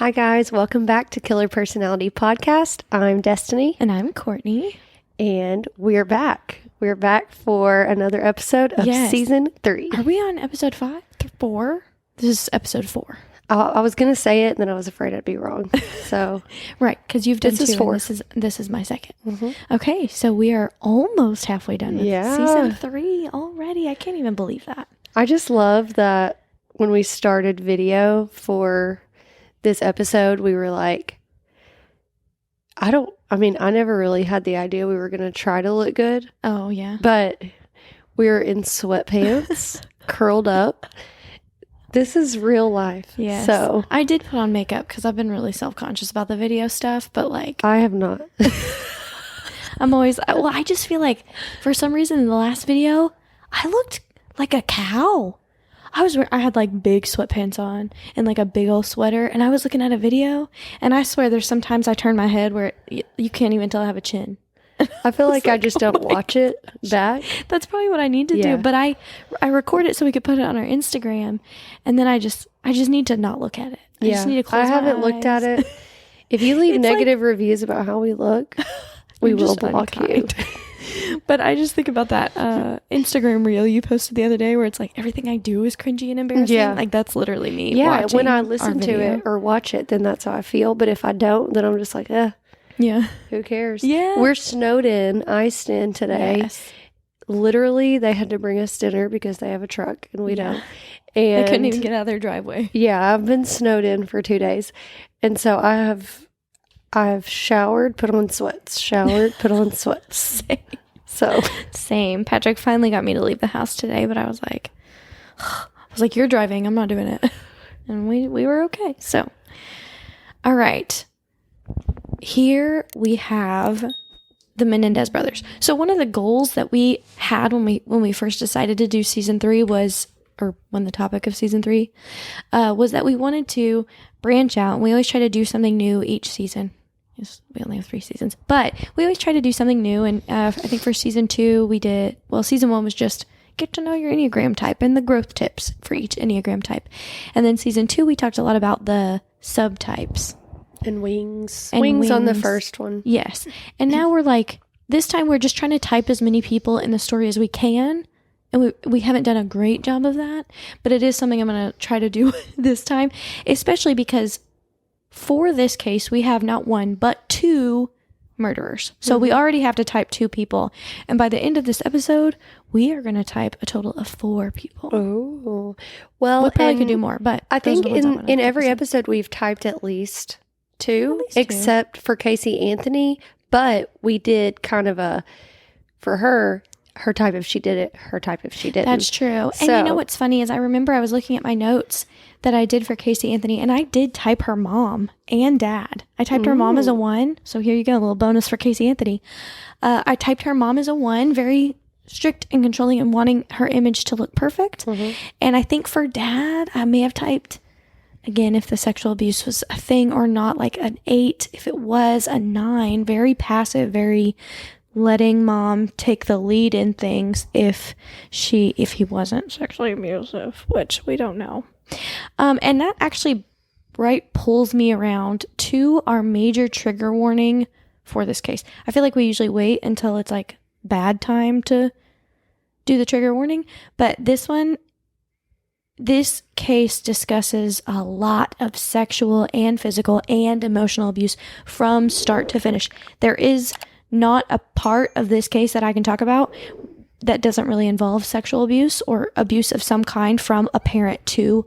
Hi guys, welcome back to Killer Personality Podcast. I'm Destiny. And I'm Courtney. And we're back. We're back for another episode of Season 3. Are we on episode 5? 4? This is episode 4. I was going to say it, and then I was afraid I'd be wrong. So, right, because you've done this is 4. This is my second. Mm-hmm. Okay, so we are almost halfway done with Season 3 already. I can't even believe that. I just love that when we started video for this episode, we were like, I never really had the idea we were going to try to look good. Oh, yeah. But we were in sweatpants, curled up. This is real life. Yes. So I did put on makeup because I've been really self-conscious about the video stuff, but like... I have not. I just feel like for some reason in the last video, I looked like a cow. I had like big sweatpants on and like a big old sweater, and I was looking at a video, and I swear there's sometimes I turn my head where you can't even tell I have a chin. I feel like I just don't watch it back. That's probably what I need to do. But I record it so we could put it on our Instagram, and then I just need to not look at it. I just need to close my haven't looked at it. If you leave negative reviews about how we look, we will block you. But I just think about that Instagram reel you posted the other day where it's like everything I do is cringy and embarrassing. Yeah. Like that's literally me. Yeah, when I listen to it or watch it, then that's how I feel. But if I don't, then I'm just like, yeah, who cares? Yeah. We're snowed in, iced in today. Yes. Literally, they had to bring us dinner because they have a truck and we don't. And they couldn't even get out of their driveway. Yeah, I've been snowed in for 2 days. And so I've showered, put on sweats, put on sweats. Same. Patrick finally got me to leave the house today, but I was like, you're driving. I'm not doing it. And we were okay. So, all right. Here we have the Menendez brothers. So one of the goals that we had when we first decided to do season 3 was, or when the topic of season 3 was that we wanted to branch out, and we always try to do something new each season. We only have 3 seasons, but we always try to do something new. And I think for season 2 season 1 was just get to know your Enneagram type and the growth tips for each Enneagram type. And then season 2, we talked a lot about the subtypes. And wings. Wings on the first one. Yes. And now we're like, this time we're just trying to type as many people in the story as we can. And we haven't done a great job of that, but it is something I'm going to try to do this time, especially because for this case, we have not 1, but 2 murderers. So we already have to type 2 people. And by the end of this episode, we are going to type a total of 4 people. Oh, well, we probably could do more, but I think in every episode we've typed at least 2, except for Casey Anthony. But we did kind of for her type if she did it, her type if she didn't. That's true. So, and you know what's funny is I remember I was looking at my notes that I did for Casey Anthony, and I did type her mom and dad. I typed her mom as a 1. So here you go, a little bonus for Casey Anthony. I typed her mom as a 1, very strict and controlling and wanting her image to look perfect. And I think for dad, I may have typed, again, if the sexual abuse was a thing or not, like an 8. If it was, a 9. Very passive, very letting mom take the lead in things if he wasn't sexually abusive, which we don't know. And that actually pulls me around to our major trigger warning for this case. I feel like we usually wait until it's like bad time to do the trigger warning, but this case discusses a lot of sexual and physical and emotional abuse from start to finish. There is not a part of this case that I can talk about that doesn't really involve sexual abuse or abuse of some kind from a parent to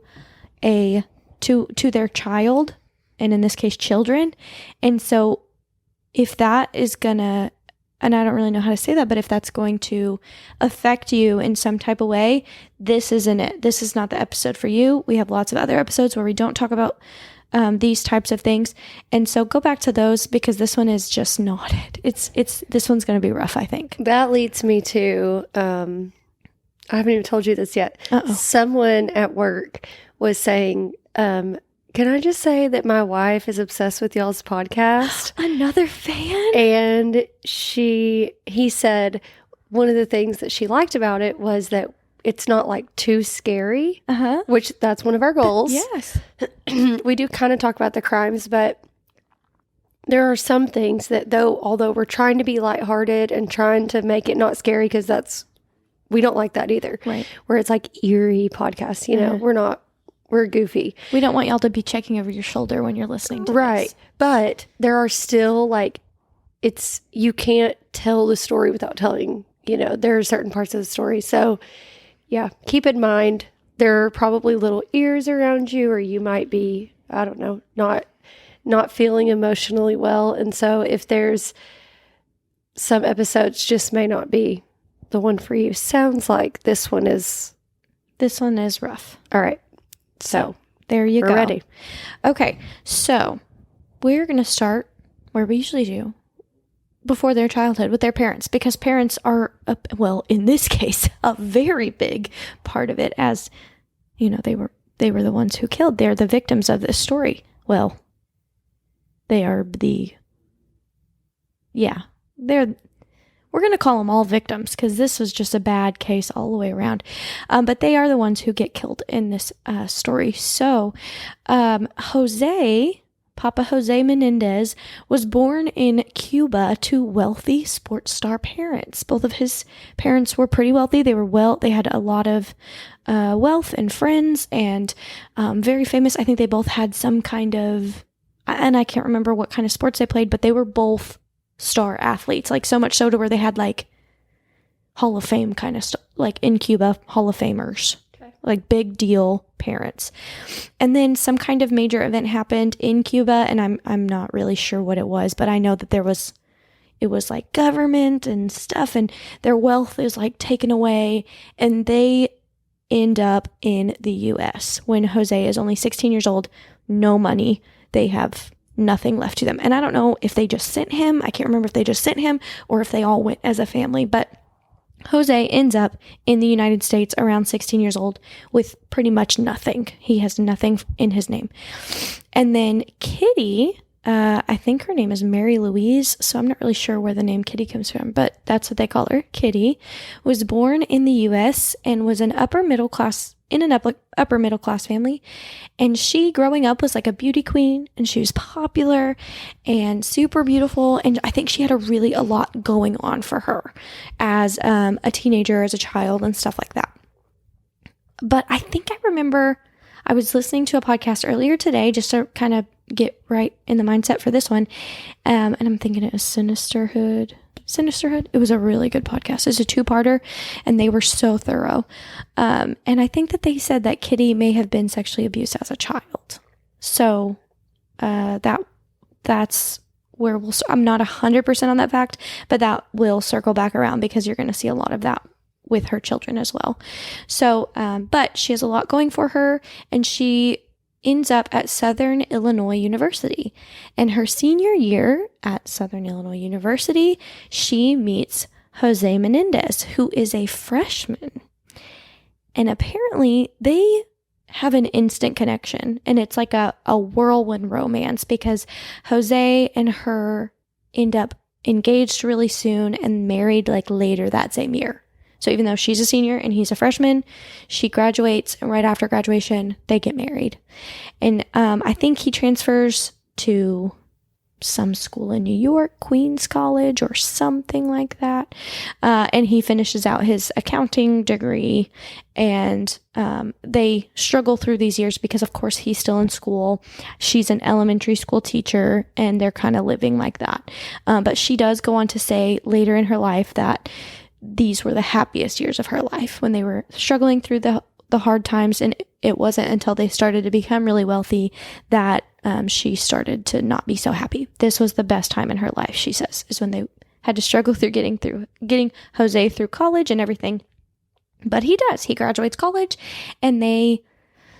their child, and in this case children. And so if that is gonna, and I don't really know how to say that, but if that's going to affect you in some type of way, this isn't it. This is not the episode for you. We have lots of other episodes where we don't talk about these types of things. And so go back to those because this one is just not it. This one's going to be rough, I think. That leads me to, I haven't even told you this yet. Someone at work was saying, can I just say that my wife is obsessed with y'all's podcast? Another fan? And he said one of the things that she liked about it was that it's not like too scary, Uh-huh. which that's one of our goals. Yes. We do kind of talk about the crimes, but there are some things that although we're trying to be lighthearted and trying to make it not scary, because we don't like that either. Right. Where it's like eerie podcasts, we're goofy. We don't want y'all to be checking over your shoulder when you're listening to Right. this. But there are still you can't tell the story without telling, there are certain parts of the story. So yeah, keep in mind, there are probably little ears around you, or you might be, I don't know, not feeling emotionally well. And so if there's some episodes just may not be the one for you. Sounds like this one is rough. All right. So there you go. We're ready. Okay. So we're going to start where we usually do, before their childhood, with their parents, because parents are, in this case, a very big part of it, as, they were the ones who killed. They're the victims of this story. Well, they are we're going to call them all victims, because this was just a bad case all the way around. But they are the ones who get killed in this story. So, Papa Jose Menendez was born in Cuba to wealthy sports star parents. Both of his parents were pretty wealthy. They had a lot of wealth and friends, and very famous. I think they both had some kind of, and I can't remember what kind of sports they played, but they were both star athletes, like so much so to where they had like Hall of Fame kind of stuff, like in Cuba, Hall of Famers. Like big deal parents. And then some kind of major event happened in Cuba, and I'm not really sure what it was, but I know that it was like government and stuff, and their wealth is like taken away, and they end up in the US when Jose is only 16 years old, no money. They have nothing left to them. And I don't know if they just sent him. I can't remember if they just sent him or if they all went as a family, but Jose ends up in the United States around 16 years old with pretty much nothing. He has nothing in his name. And then Kitty, I think her name is Mary Louise, so I'm not really sure where the name Kitty comes from, but that's what they call her. Kitty was born in the U.S. and was in an upper middle class family. And she, growing up, was like a beauty queen, and she was popular and super beautiful. And I think she had a lot going on for her as a teenager, as a child, and stuff like that. But I think I remember I was listening to a podcast earlier today just to kind of get right in the mindset for this one. And I'm thinking it was Sinisterhood. It was a really good podcast. It's a 2-parter, and they were so thorough. And I think that they said that Kitty may have been sexually abused as a child. So that's where I'm not 100% on that fact, but that will circle back around, because you're going to see a lot of that with her children as well. So, but she has a lot going for her, and she ends up at Southern Illinois University. And her senior year at Southern Illinois University, she meets Jose Menendez, who is a freshman. And apparently they have an instant connection, and it's like a whirlwind romance, because Jose and her end up engaged really soon and married like later that same year. So even though she's a senior and he's a freshman, she graduates, and right after graduation, they get married. And I think he transfers to some school in New York, Queens College or something like that. And he finishes out his accounting degree, and they struggle through these years because, of course, he's still in school. She's an elementary school teacher, and they're kind of living like that. But she does go on to say later in her life that these were the happiest years of her life, when they were struggling through the hard times. And it wasn't until they started to become really wealthy that she started to not be so happy. This was the best time in her life, she says, is when they had to struggle through getting Jose through college and everything. But he graduates college, and they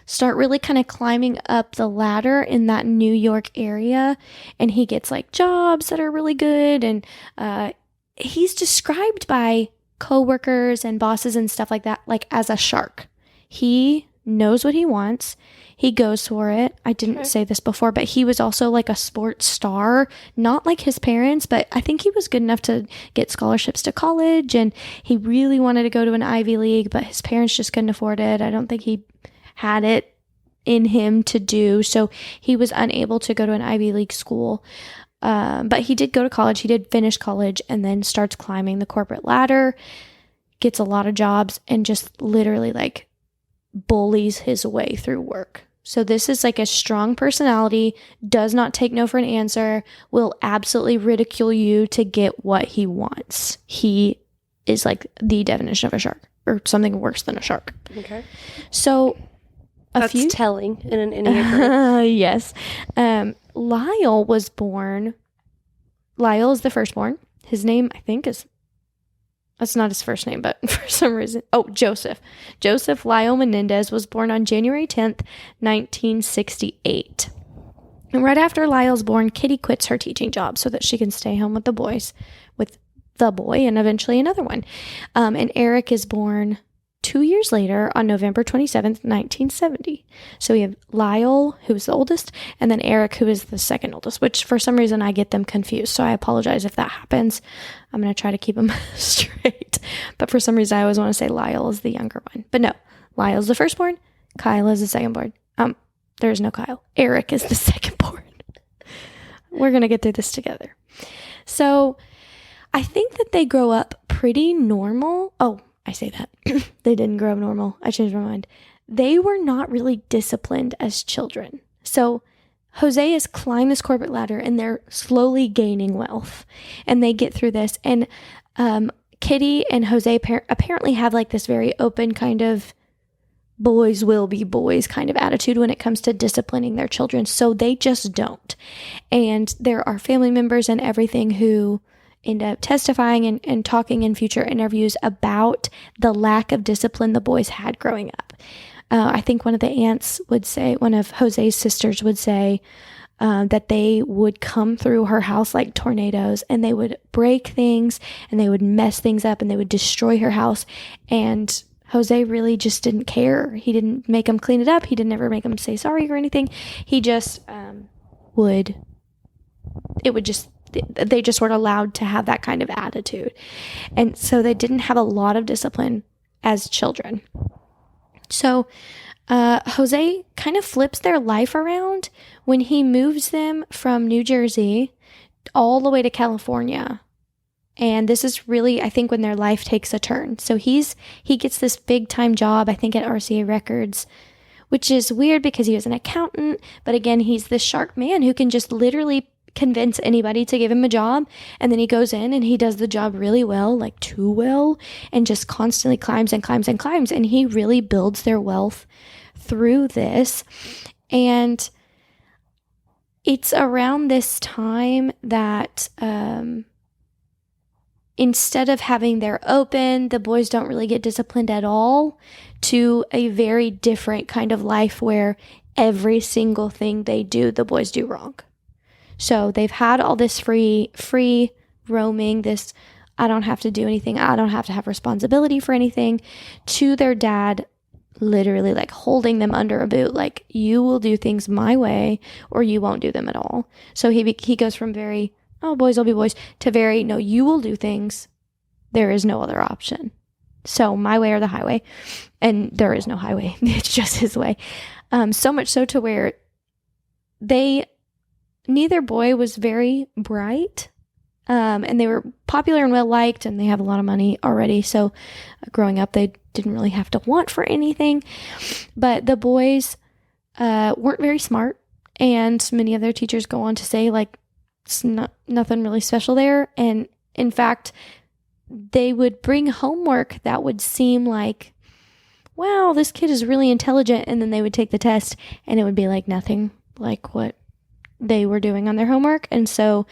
start really kind of climbing up the ladder in that New York area, and he gets like jobs that are really good. And he's described by coworkers and bosses and stuff like that, like as a shark. He knows what he wants. He goes for it. I didn't say this before, but he was also like a sports star, not like his parents, but I think he was good enough to get scholarships to college, and he really wanted to go to an Ivy League, but his parents just couldn't afford it. I don't think he had it in him to do, so he was unable to go to an Ivy League school. But he did go to college. He did finish college and then starts climbing the corporate ladder, gets a lot of jobs, and just literally like bullies his way through work. So this is like a strong personality, does not take no for an answer, will absolutely ridicule you to get what he wants. He is like the definition of a shark, or something worse than a shark. Okay. So that's telling in an Enneagram. Yes. Lyle was born. Lyle is the firstborn. His name, I think, that's not his first name, but for some reason, Joseph. Joseph Lyle Menendez was born on January 10th, 1968. And right after Lyle's born, Kitty quits her teaching job so that she can stay home with the boys, with the boy and eventually another one. And Eric is born 2 years later on November 27th, 1970. So we have Lyle, who is the oldest, and then Eric, who is the second oldest, which for some reason I get them confused. So I apologize if that happens. I'm going to try to keep them straight. But for some reason I always want to say Lyle is the younger one. But no, Lyle's the firstborn. Kyle is the secondborn. There is no Kyle. Eric is the secondborn. We're going to get through this together. So I think that they grow up pretty normal. I say that. They didn't grow up normal. I changed my mind. They were not really disciplined as children. So Jose has climbed this corporate ladder and they're slowly gaining wealth. And they get through this. And Kitty and Jose apparently have like this very open kind of boys will be boys kind of attitude when it comes to disciplining their children. So they just don't. And there are family members and everything who end up testifying and talking in future interviews about the lack of discipline the boys had growing up. I think one of the aunts would say, one of Jose's sisters would say that they would come through her house like tornadoes and they would break things and they would mess things up and they would destroy her house. And Jose really just didn't care. He didn't make them clean it up. He didn't ever make them say sorry or anything. He just they just weren't allowed to have that kind of attitude. And so they didn't have a lot of discipline as children. So Jose kind of flips their life around when he moves them from New Jersey all the way to California. And this is really, I think, when their life takes a turn. So he gets this big time job, I think, at RCA Records, which is weird because he was an accountant. But again, he's this sharp man who can just literally convince anybody to give him a job, and then he goes in and he does the job really well, like too well, and just constantly climbs and climbs and climbs, and he really builds their wealth through this. And it's around this time that instead of having their open, the boys don't really get disciplined at all, to a very different kind of life where every single thing they do, the boys do wrong. So they've had all this free roaming, this I don't have to do anything, I don't have to have responsibility for anything, to their dad literally like holding them under a boot, like you will do things my way or you won't do them at all. So he goes from very, boys will be boys, to very, no, you will do things, there is no other option. So my way or the highway. And there is no highway. It's just his way. So much so to where neither boy was very bright, and they were popular and well-liked, and they have a lot of money already. So growing up, they didn't really have to want for anything. But the boys weren't very smart, and many of their teachers go on to say, like, it's nothing really special there. And in fact, they would bring homework that would seem like, wow, this kid is really intelligent. And then they would take the test, and it would be like nothing like what they were doing on their homework. And so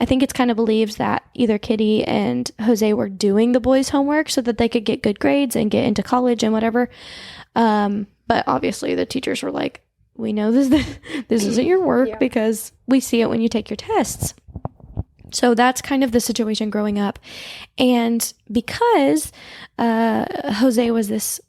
I think it's kind of believed that either Kitty and Jose were doing the boys' homework so that they could get good grades and get into college and whatever. But obviously the teachers were like, we know this isn't your work, because we see it when you take your tests. So that's kind of the situation growing up. And because Jose was this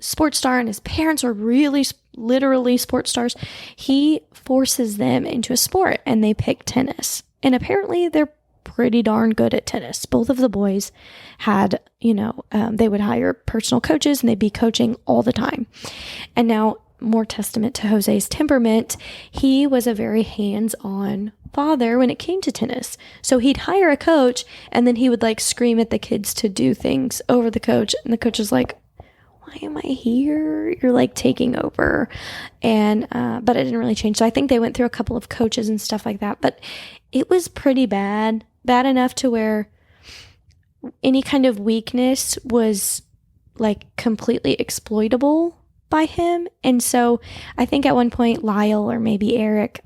sports star and his parents are really literally sports stars, he forces them into a sport and they pick tennis. And apparently they're pretty darn good at tennis. Both of the boys had, they would hire personal coaches and they'd be coaching all the time. And now, more testament to Jose's temperament, he was a very hands-on father when it came to tennis. So he'd hire a coach and then he would like scream at the kids to do things over the coach. And the coach was like, why am I here? You're like taking over. And, but it didn't really change. So I think they went through a couple of coaches and stuff like that, but it was pretty bad enough to where any kind of weakness was like completely exploitable by him. And so I think at one point Lyle or maybe Eric,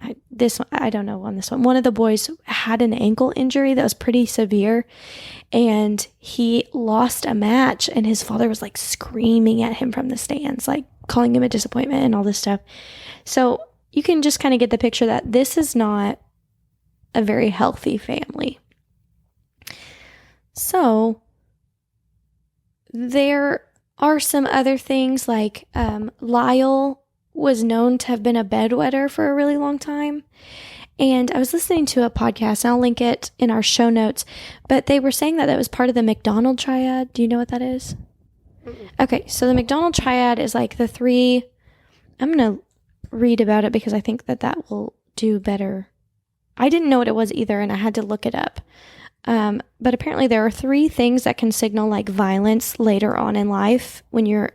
I don't know on this one of the boys had an ankle injury that was pretty severe and he lost a match and his father was like screaming at him from the stands, like calling him a disappointment and all this stuff. So you can just kind of get the picture that this is not a very healthy family. So there are some other things like Lyle was known to have been a bedwetter for a really long time. And I was listening to a podcast, and I'll link it in our show notes, but they were saying that was part of the McDonald triad. Do you know what that is? Mm-mm. Okay, so the McDonald triad is like the three, I'm going to read about it because I think that will do better. I didn't know what it was either, and I had to look it up. But apparently there are three things that can signal like violence later on in life when you're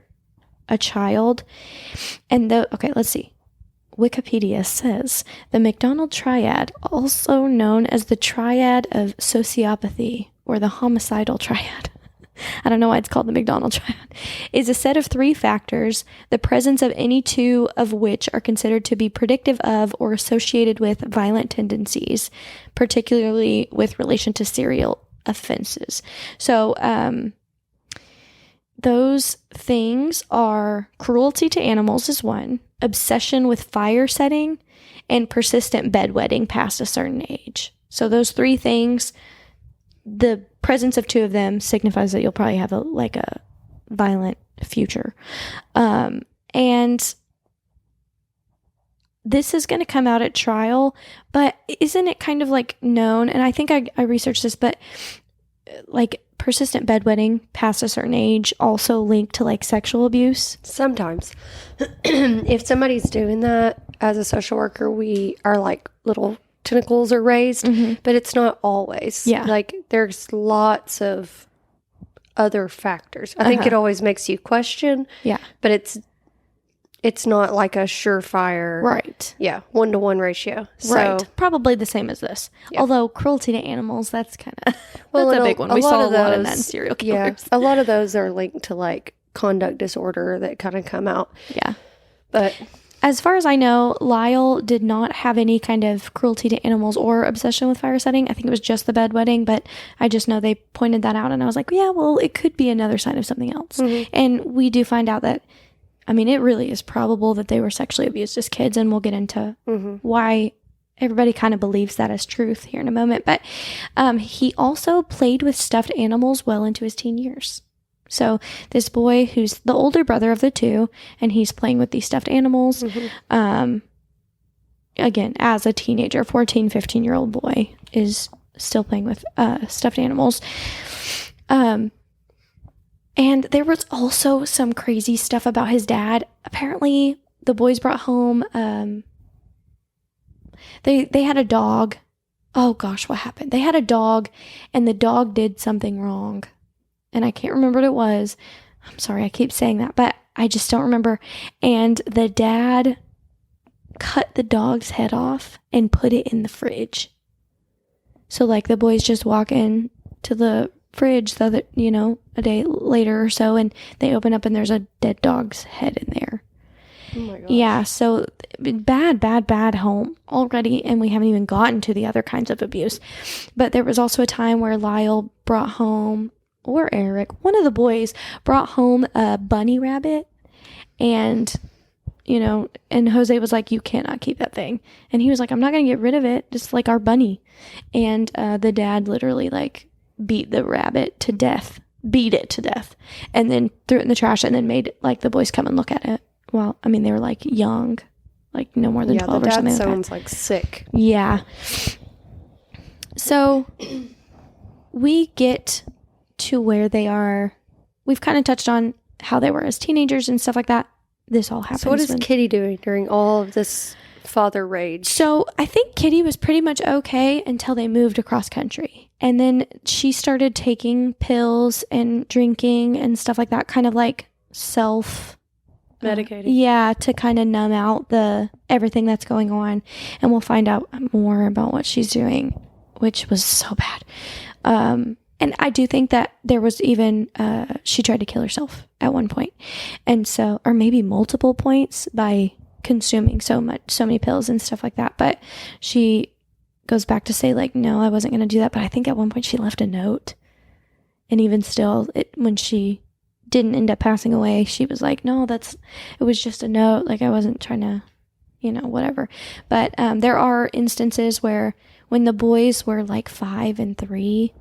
a child. And okay, let's see. Wikipedia says the McDonald triad, also known as the triad of sociopathy or the homicidal triad. I don't know why it's called the McDonald triad, is a set of three factors, the presence of any two of which are considered to be predictive of or associated with violent tendencies, particularly with relation to serial offenses. So, those things are cruelty to animals is one, obsession with fire setting, and persistent bedwetting past a certain age. So those three things, the presence of two of them signifies that you'll probably have a violent future. And this is going to come out at trial, but isn't it kind of like known? And I think I researched this, but like persistent bedwetting past a certain age also linked to like sexual abuse? Sometimes. If somebody's doing that as a social worker, we are like little tentacles are raised, but it's not always. Yeah. Like there's lots of other factors. I think it always makes you question. Yeah. But it's not like a surefire. Right. Yeah. 1-to-1 ratio. So, right. Probably the same as this. Yeah. Although cruelty to animals, that's kind of, that's a big one. We saw a lot of that in serial killers. Yeah. A lot of those are linked to like conduct disorder that kind of come out. Yeah. But as far as I know, Lyle did not have any kind of cruelty to animals or obsession with fire setting. I think it was just the bedwetting, but I just know they pointed that out and I was like, yeah, well, it could be another sign of something else. And we do find out that, I mean, it really is probable that they were sexually abused as kids, and we'll get into why everybody kind of believes that as truth here in a moment. But he also played with stuffed animals well into his teen years. So this boy who's the older brother of the two, and he's playing with these stuffed animals, again, as a teenager, 14, 15-year-old boy is still playing with stuffed animals. And there was also some crazy stuff about his dad. Apparently, the boys brought home, they had a dog. Oh gosh, what happened? They had a dog, and the dog did something wrong. And I can't remember what it was. I'm sorry, I keep saying that, but I just don't remember. And the dad cut the dog's head off and put it in the fridge. So like the boys just walk in to the fridge the other, a day later or so, and they open up and there's a dead dog's head in there. Oh my gosh. Yeah, so bad home already, and we haven't even gotten to the other kinds of abuse. But there was also a time where Lyle brought home, or Eric, one of the boys, brought home a bunny rabbit, and and Jose was like, you cannot keep that thing. And he was like, I'm not going to get rid of it, just like our bunny. And the dad literally like beat the rabbit to death beat it to death, and then threw it in the trash, and then made like the boys come and look at it. Well, I mean, they were like young, like no more than 12 or something like that. Sounds like sick. Yeah. So we get to where they are. We've kind of touched on how they were as teenagers and stuff like that. This all happens. So what is Kitty doing during all of this father rage? So I think Kitty was pretty much okay until they moved across country. And then she started taking pills and drinking and stuff like that, kind of like medicating. Yeah, to kind of numb out everything that's going on. And we'll find out more about what she's doing, which was so bad. And I do think that there was even, she tried to kill herself at one point. And so, or maybe multiple points by consuming so many pills and stuff like that. But she goes back to say like, no, I wasn't going to do that. But I think at one point she left a note. And even still, when she didn't end up passing away, she was like, no, it was just a note. Like I wasn't trying to, whatever. But there are instances where when the boys were like 5 and 3,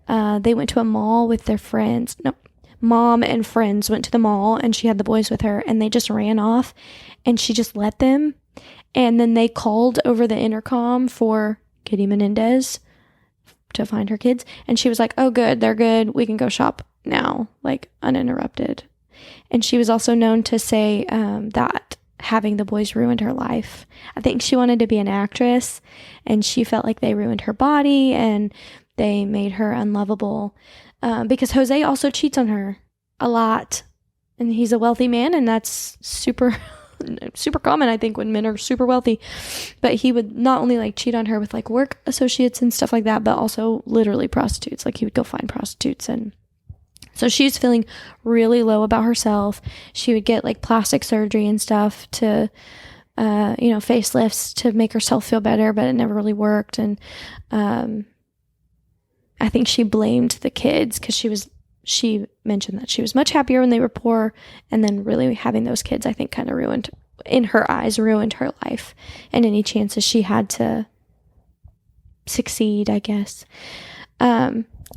they went to a mall with their friends. No, mom and friends went to the mall, and she had the boys with her, and they just ran off, and she just let them. And then they called over the intercom for Kitty Menendez to find her kids. And she was like, oh, good, they're good. We can go shop now, like uninterrupted. And she was also known to say that having the boys ruined her life. I think she wanted to be an actress, and she felt like they ruined her body and they made her unlovable, because Jose also cheats on her a lot, and he's a wealthy man, and that's super common, I think, when men are super wealthy. But he would not only like cheat on her with like work associates and stuff like that, but also literally prostitutes. Like he would go find prostitutes, and so she's feeling really low about herself. She would get like plastic surgery and stuff to, facelifts to make herself feel better, but it never really worked. And I think she blamed the kids because she mentioned that she was much happier when they were poor, and then really having those kids, I think, kind of ruined her life and any chances she had to succeed, I guess.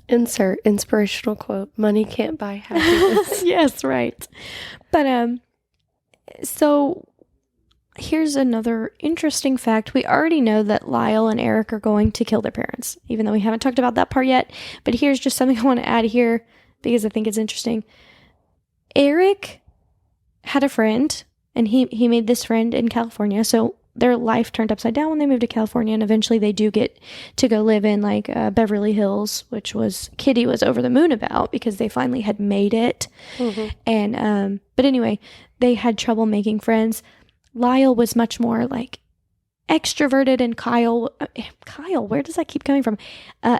Insert inspirational quote: money can't buy happiness. Yes, right. But so here's another interesting fact. We already know that Lyle and Eric are going to kill their parents, even though we haven't talked about that part yet. But here's just something I want to add here because I think it's interesting. Eric had a friend, and he made this friend in California. So their life turned upside down when they moved to California, and eventually they do get to go live in like Beverly Hills, which Kitty was over the moon about because they finally had made it. Mm-hmm. And but anyway, they had trouble making friends. Lyle was much more like extroverted, and Kyle, where does that keep coming from?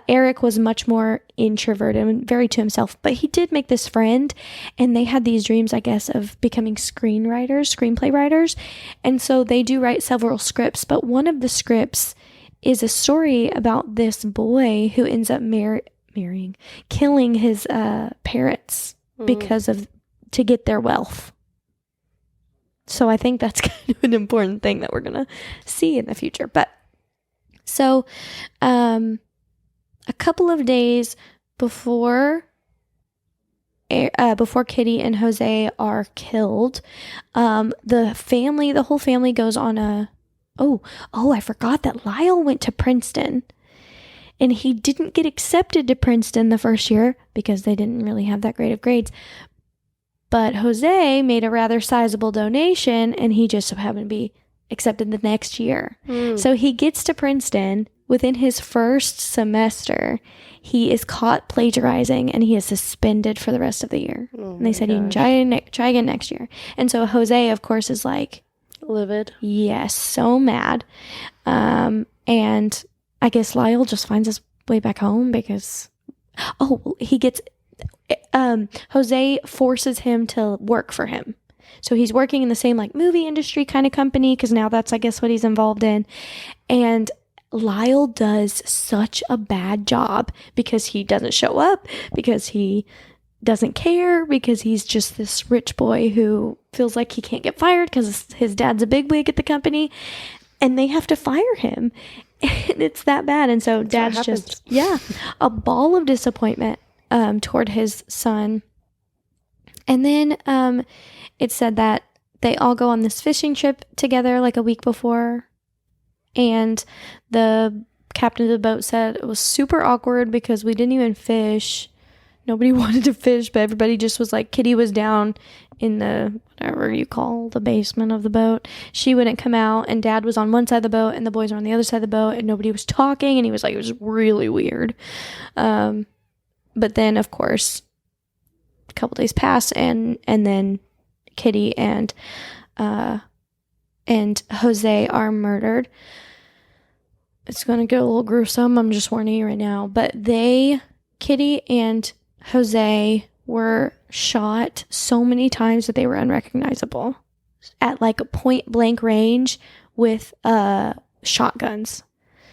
Eric was much more introverted and very to himself, but he did make this friend, and they had these dreams, I guess, of becoming screenplay writers. And so they do write several scripts, but one of the scripts is a story about this boy who ends up killing his parents to get their wealth. So I think that's kind of an important thing that we're going to see in the future. But so a couple of days before Kitty and Jose are killed, the whole family goes on I forgot that Lyle went to Princeton. And he didn't get accepted to Princeton the first year because they didn't really have that great of grades. But Jose made a rather sizable donation, and he just so happened to be accepted the next year. So he gets to Princeton. Within his first semester, he is caught plagiarizing, and he is suspended for the rest of the year. And they said, you can try again next year. And so Jose, of course, is like... livid. Yes, so mad. And I guess Lyle just finds his way back home because... he gets... Jose forces him to work for him. So he's working in the same like movie industry kind of company because now that's, I guess, what he's involved in. And Lyle does such a bad job because he doesn't show up, because he doesn't care, because he's just this rich boy who feels like he can't get fired because his dad's a bigwig at the company, and they have to fire him. And it's that bad. And so Dad's just, a ball of disappointment. toward his son. And then it said that they all go on this fishing trip together like a week before. And the captain of the boat said it was super awkward because we didn't even fish. Nobody wanted to fish, but everybody just was like, Kitty was down in the, whatever you call the basement of the boat. She wouldn't come out, and Dad was on one side of the boat and the boys were on the other side of the boat, and nobody was talking, and he was like, it was really weird. But then, of course, a couple days passed, and then Kitty and Jose are murdered. It's going to get a little gruesome. I'm just warning you right now. But Kitty and Jose were shot so many times that they were unrecognizable at like a point blank range with shotguns.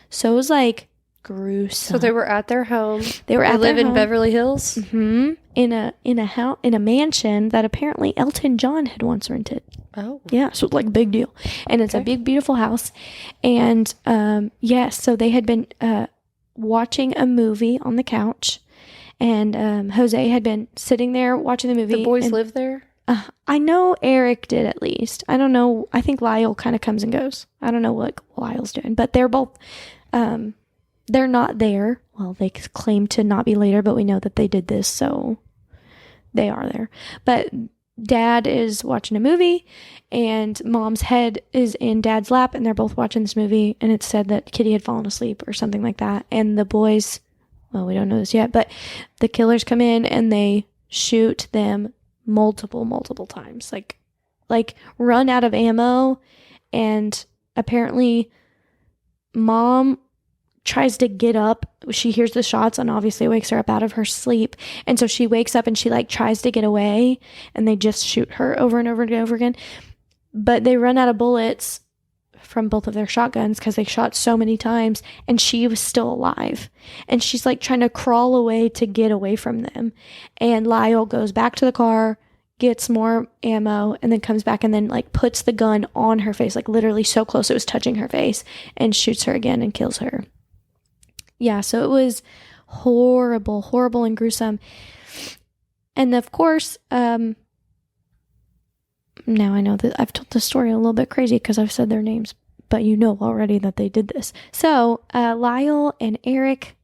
So it was like gruesome. So they were at their home. They live in Beverly Hills. Mm-hmm. In a mansion that apparently Elton John had once rented. Oh. Yeah, so like big deal. And it's a big, beautiful house. And so they had been watching a movie on the couch. And Jose had been sitting there watching the movie. The boys live there? I know Eric did, at least. I don't know. I think Lyle kind of comes and goes. I don't know what Lyle's doing. But they're both, they're not there. Well, they claim to not be later, but we know that they did this, so they are there. But Dad is watching a movie, and Mom's head is in Dad's lap, and they're both watching this movie, and it said that Kitty had fallen asleep or something like that. And the boys, well, we don't know this yet, but the killers come in and they shoot them multiple times. Like run out of ammo, and apparently Mom tries to get up. She hears the shots and obviously wakes her up out of her sleep. And so she wakes up and she like tries to get away, and they just shoot her over and over and over again. But they run out of bullets from both of their shotguns because they shot so many times, and she was still alive. And she's like trying to crawl away to get away from them. And Lyle goes back to the car, gets more ammo, and then comes back and then like puts the gun on her face, like literally so close it was touching her face, and shoots her again and kills her. Yeah, so it was horrible and gruesome. And of course, now I know that I've told the story a little bit crazy because I've said their names, but you know already that they did this. So Lyle and Eric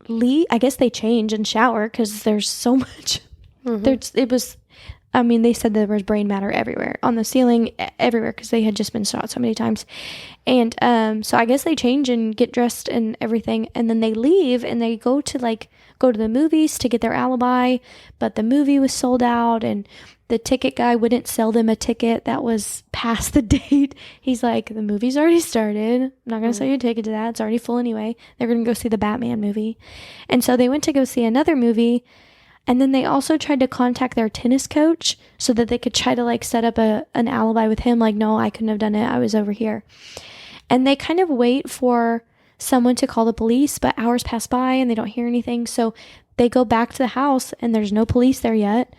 Lee, I guess they change and shower because there's so much. Mm-hmm. They said there was brain matter everywhere, on the ceiling, everywhere, because they had just been shot so many times. And so I guess they change and get dressed and everything, and then they leave and they go to the movies to get their alibi, but the movie was sold out, and the ticket guy wouldn't sell them a ticket that was past the date. He's like, the movie's already started. I'm not going to sell you a ticket to that. It's already full anyway. They're going to go see the Batman movie. And so they went to go see another movie. And then they also tried to contact their tennis coach so that they could try to like set up an alibi with him. Like, no, I couldn't have done it. I was over here. And they kind of wait for someone to call the police, but hours pass by and they don't hear anything. So they go back to the house and there's no police there yet.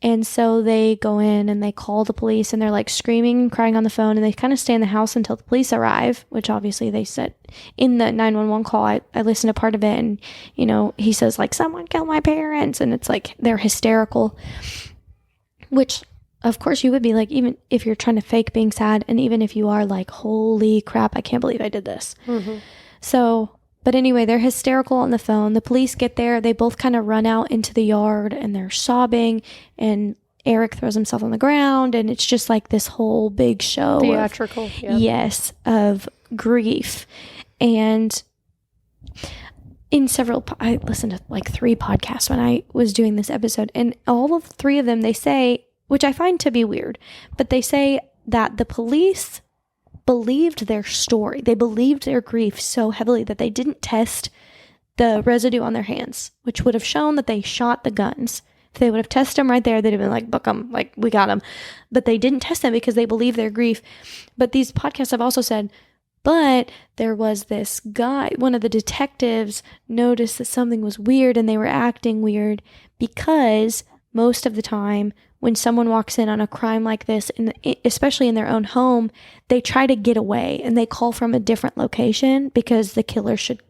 And so they go in and they call the police, and they're like screaming and crying on the phone, and they kind of stay in the house until the police arrive, which obviously they said in the 911 call. I listened to part of it, and, you know, he says like, someone killed my parents. And it's like, they're hysterical, which of course you would be like, even if you're trying to fake being sad. And even if you are like, holy crap, I can't believe I did this. Mm-hmm. So, but anyway, they're hysterical on the phone. The police get there. They both kind of run out into the yard and they're sobbing, and Eric throws himself on the ground, and it's just like this whole big show. Theatrical. Yes, of grief. And I listened to like 3 podcasts when I was doing this episode, and all of 3 of them, they say, which I find to be weird, but they say that the police believed their story. They believed their grief so heavily that they didn't test the residue on their hands, which would have shown that they shot the guns. If they would have tested them right there, they'd have been like, book them, like, we got them. But they didn't test them because they believed their grief. But these podcasts have also said, but there was this guy, one of the detectives noticed that something was weird, and they were acting weird because most of the time when someone walks in on a crime like this, especially in their own home, they try to get away and they call from a different location because the killer should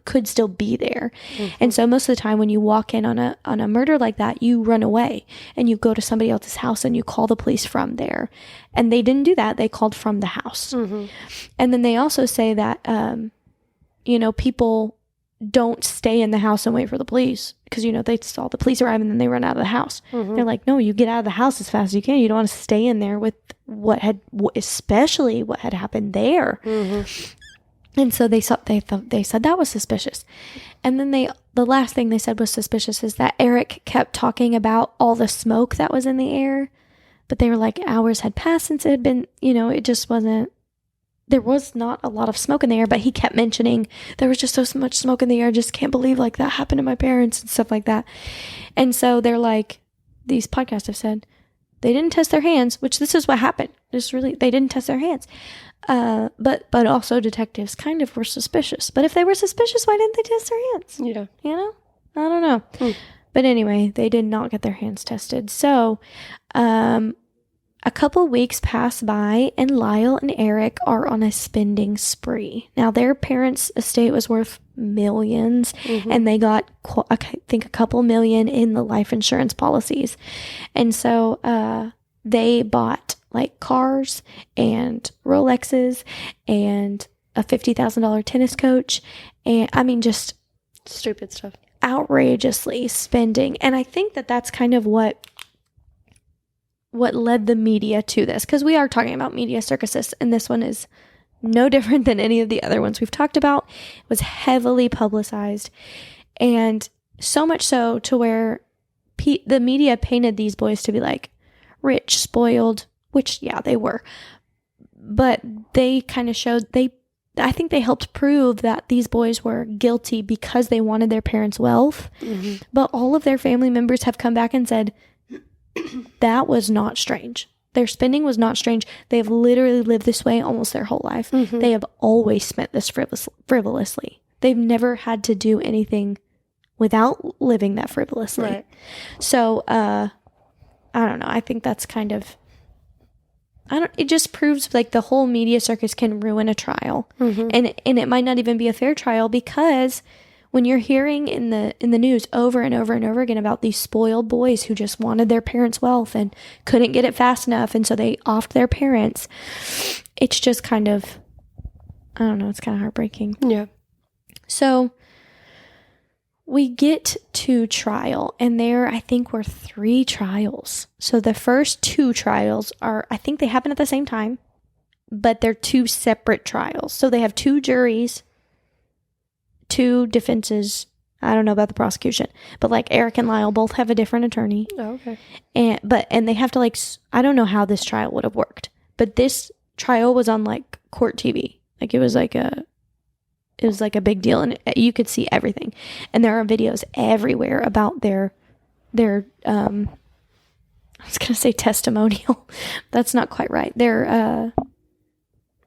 could still be there. And so most of the time when you walk in on a murder like that, you run away and you go to somebody else's house and you call the police from there. And they didn't do that. They called from the house. And then they also say that, people don't stay in the house and wait for the police because, they saw the police arrive and then they run out of the house. They're like, no, you get out of the house as fast as you can. You don't want to stay in there with especially what had happened there. And so they said that was suspicious. And then the last thing they said was suspicious is that Eric kept talking about all the smoke that was in the air, but they were like, hours had passed since it had been, it just wasn't, there was not a lot of smoke in the air, but he kept mentioning there was just so much smoke in the air. I just can't believe like that happened to my parents and stuff like that. And so they're like, these podcasts have said they didn't test their hands, which this is what happened. They didn't test their hands. But also detectives kind of were suspicious. But if they were suspicious, why didn't they test their hands? Yeah. I don't know. But anyway, they did not get their hands tested. So, a couple weeks pass by and Lyle and Eric are on a spending spree. Now, their parents' estate was worth millions and they got, I think, a couple million in the life insurance policies. And so, they bought like cars and Rolexes and a $50,000 tennis coach. And I mean, just stupid stuff, outrageously spending. And I think that that's kind of what led the media to this, because we are talking about media circuses, and this one is no different than any of the other ones we've talked about. It was heavily publicized, and so much so to where the media painted these boys to be like rich, spoiled, which, yeah, they were. But they kind of showed, I think they helped prove that these boys were guilty because they wanted their parents' wealth. But all of their family members have come back and said, that was not strange. Their spending was not strange. They've literally lived this way almost their whole life. They have always spent this frivolously. They've never had to do anything without living that frivolously. Right. So, I don't know. I think that's kind of, it just proves like the whole media circus can ruin a trial. And it might not even be a fair trial, because when you're hearing in the news over and over and over again about these spoiled boys who just wanted their parents' wealth and couldn't get it fast enough, and so they offed their parents, it's just kind of, I don't know, it's kind of heartbreaking. Yeah. So we get to trial, and there, I think, were 3 trials. So the first 2 trials I think they happen at the same time, but they're 2 separate trials. So they have 2 juries, 2 defenses. I don't know about the prosecution, but like Eric and Lyle both have a different attorney. Oh, okay. And they have to like, I don't know how this trial would have worked, but this trial was on like court TV. Like it was like a big deal, and you could see everything. And there are videos everywhere about their I was going to say testimonial. That's not quite right.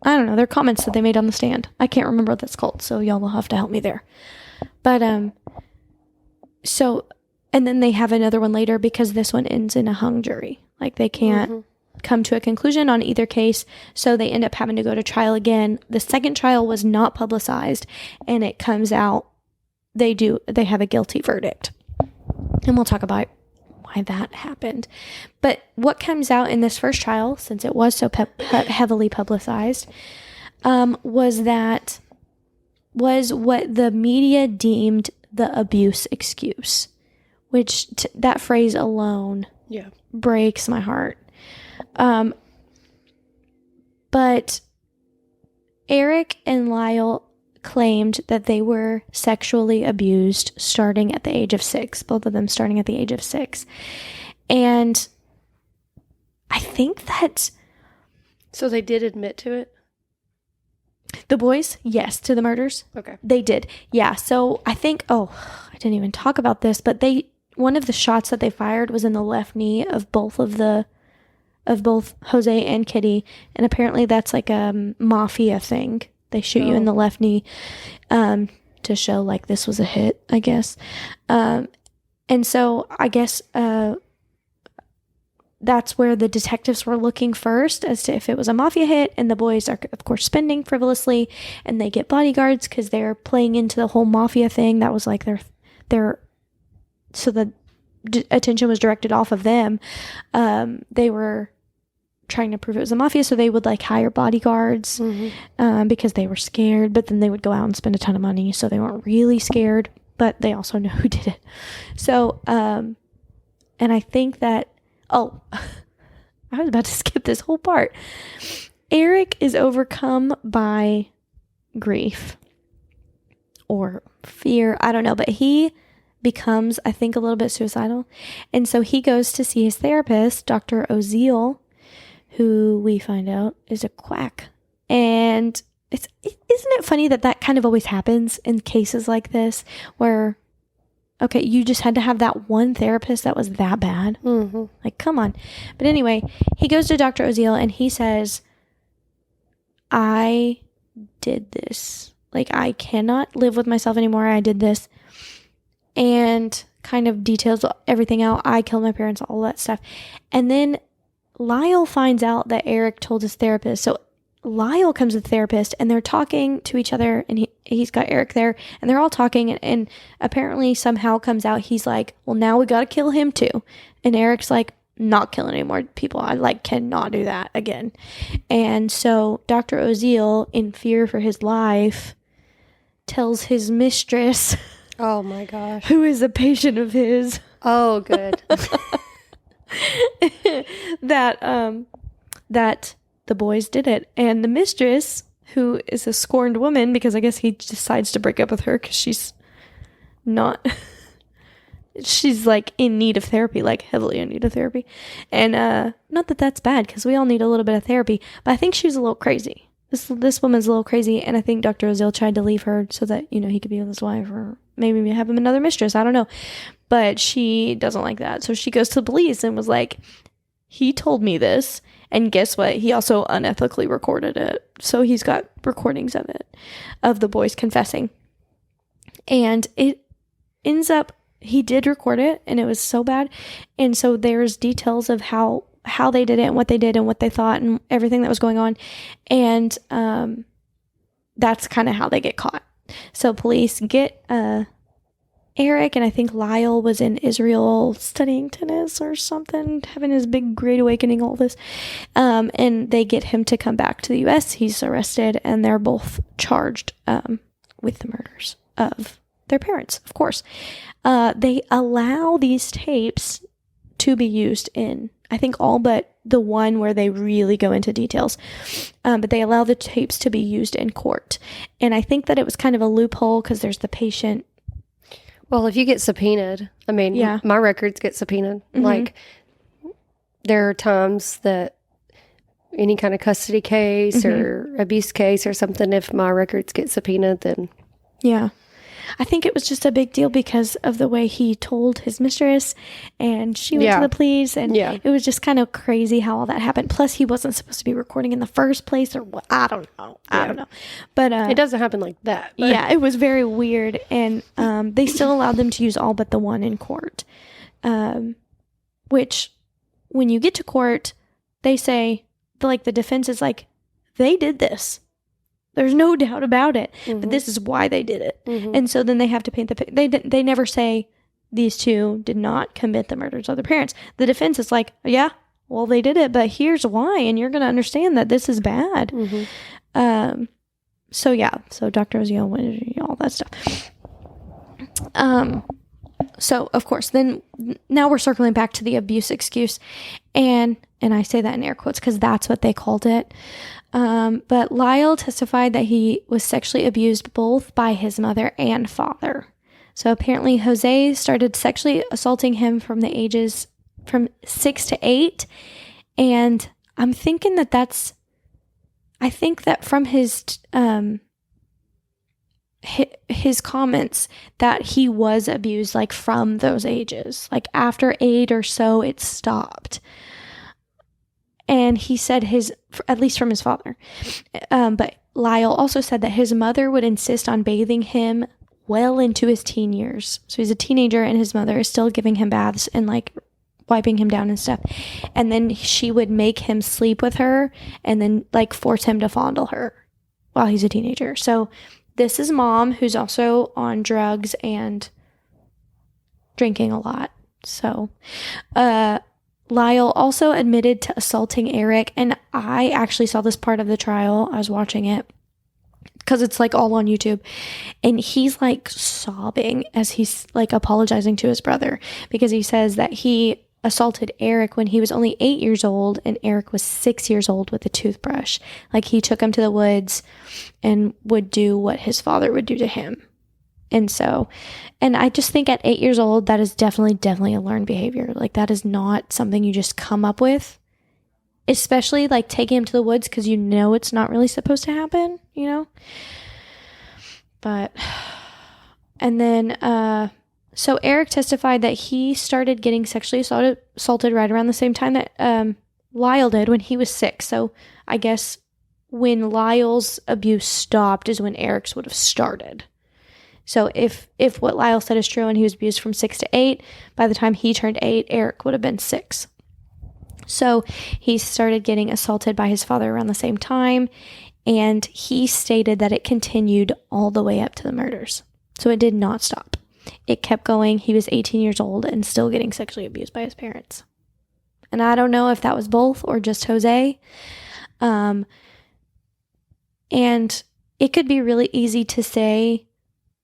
I don't know, their comments that they made on the stand. I can't remember what that's called, so y'all will have to help me there. But, so, and then they have another one later because this one ends in a hung jury. Like they can't come to a conclusion on either case, so they end up having to go to trial again. The second trial was not publicized, and it comes out, they have a guilty verdict. And we'll talk about why that happened. But what comes out in this first trial, since it was so heavily publicized, was what the media deemed the abuse excuse, which that phrase alone breaks my heart. But Eric and Lyle claimed that they were sexually abused starting at the age of 6, both of them starting at the age of 6. And I think that... So they did admit to it? The boys? Yes, to the murders. Okay. They did. Yeah, so I think... Oh, I didn't even talk about this, but one of the shots that they fired was in the left knee of both Jose and Kitty, and apparently that's like a mafia thing. They shoot you in the left knee to show like this was a hit, I guess. And so I guess that's where the detectives were looking first as to if it was a mafia hit. And the boys are, of course, spending frivolously, and they get bodyguards because they're playing into the whole mafia thing. That was like so the attention was directed off of them. They were trying to prove it was a mafia, so they would like hire bodyguards because they were scared, but then they would go out and spend a ton of money, so they weren't really scared, but they also know who did it. So and I think that I was about to skip this whole part. Eric is overcome by grief or fear, I don't know, but he becomes, I think, a little bit suicidal, and so he goes to see his therapist, Dr. Oziel, who we find out is a quack. And isn't it funny that kind of always happens in cases like this where, okay, you just had to have that one therapist that was that bad? Like, come on. But anyway, he goes to Dr. Oziel and he says, I did this. Like, I cannot live with myself anymore. I did this. And kind of details everything out. I killed my parents, all that stuff. And then Lyle finds out that Eric told his therapist. So Lyle comes to the therapist and they're talking to each other, and he's got Eric there and they're all talking, and apparently somehow comes out he's like, well, now we got to kill him too. And Eric's like, not killing any more people. I like cannot do that again. And so Dr. Oziel, in fear for his life, tells his mistress, oh my gosh, who is a patient of his. Oh, good. that the boys did it. And the mistress, who is a scorned woman, because I guess he decides to break up with her because she's like in need of therapy, like heavily in need of therapy. And not that that's bad, because we all need a little bit of therapy, but I think she was a little crazy. This woman's a little crazy, and I think Dr. Oziel tried to leave her so that, he could be with his wife, or maybe have him another mistress. I don't know. But she doesn't like that. So she goes to the police and was like, he told me this, and guess what? He also unethically recorded it. So he's got recordings of it, of the boys confessing. And it ends up, he did record it, and it was so bad. And so there's details of how they did it and what they did and what they thought and everything that was going on. And that's kind of how they get caught. So police get Eric, and I think Lyle was in Israel studying tennis or something, having his big great awakening, all this. And they get him to come back to the U.S. He's arrested, and they're both charged with the murders of their parents, of course. They allow these tapes to be used in, I think, all but the one where they really go into details. But they allow the tapes to be used in court. And I think that it was kind of a loophole because there's the patient. Well, if you get subpoenaed, I mean, my records get subpoenaed. Like, there are times that any kind of custody case or abuse case or something, if my records get subpoenaed, then... Yeah. I think it was just a big deal because of the way he told his mistress, and she went to the police, and it was just kind of crazy how all that happened. Plus, he wasn't supposed to be recording in the first place, or what? I don't know. But it doesn't happen like that. But. Yeah, it was very weird, and they still allowed them to use all but the one in court. Which, when you get to court, they say, the defense is like, they did this. There's no doubt about it, but this is why they did it. And so then they have to paint the picture. They never say these two did not commit the murders of their parents. The defense is like, yeah, well, they did it, but here's why, and you're going to understand that this is bad. So Dr. Oziel, all that stuff. So, of course, then now we're circling back to the abuse excuse, and I say that in air quotes because that's what they called it. But Lyle testified that he was sexually abused both by his mother and father. So apparently Jose started sexually assaulting him from the ages from 6 to 8. And I'm thinking I think that from his comments that he was abused from those ages, after 8 or so, it stopped. And he said at least from his father. But Lyle also said that his mother would insist on bathing him well into his teen years. So he's a teenager, and his mother is still giving him baths and wiping him down and stuff. And then she would make him sleep with her and then like force him to fondle her while he's a teenager. So this is mom, who's also on drugs and drinking a lot. So Lyle also admitted to assaulting Eric, and I actually saw this part of the trial. I was watching it because it's like all on YouTube, and he's like sobbing as he's like apologizing to his brother, because he says that he assaulted Eric when he was only 8 years old and Eric was 6 years old with a toothbrush. Like, he took him to the woods and would do what his father would do to him. And I just think at 8 years old, that is definitely a learned behavior. Like, that is not something you just come up with, especially like taking him to the woods because you know it's not really supposed to happen, you know? But, and then, so Eric testified that he started getting sexually assaulted right around the same time that Lyle did, when he was 6. So I guess when Lyle's abuse stopped is when Eric's would have started. So if what Lyle said is true and he was abused from 6 to 8, by the time he turned 8, Eric would have been 6. So he started getting assaulted by his father around the same time, and he stated that it continued all the way up to the murders. So it did not stop. It kept going. He was 18 years old and still getting sexually abused by his parents. And I don't know if that was both or just Jose. And it could be really easy to say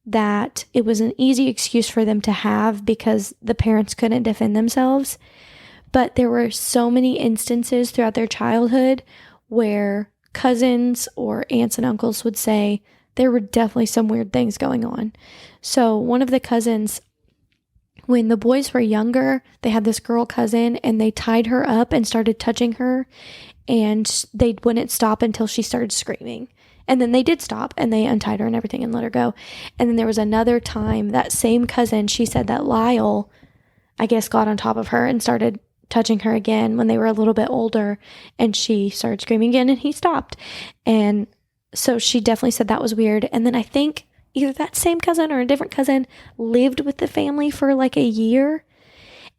that it was an easy excuse for them to have because the parents couldn't defend themselves. But there were so many instances throughout their childhood where cousins or aunts and uncles would say there were definitely some weird things going on. So one of the cousins, when the boys were younger, they had this girl cousin and they tied her up and started touching her, and they wouldn't stop until she started screaming. And then they did stop and they untied her and everything and let her go. And then there was another time, that same cousin, she said that Lyle, I guess, got on top of her and started touching her again when they were a little bit older, and she started screaming again and he stopped. And so she definitely said that was weird. And then I think either that same cousin or a different cousin lived with the family for like a year.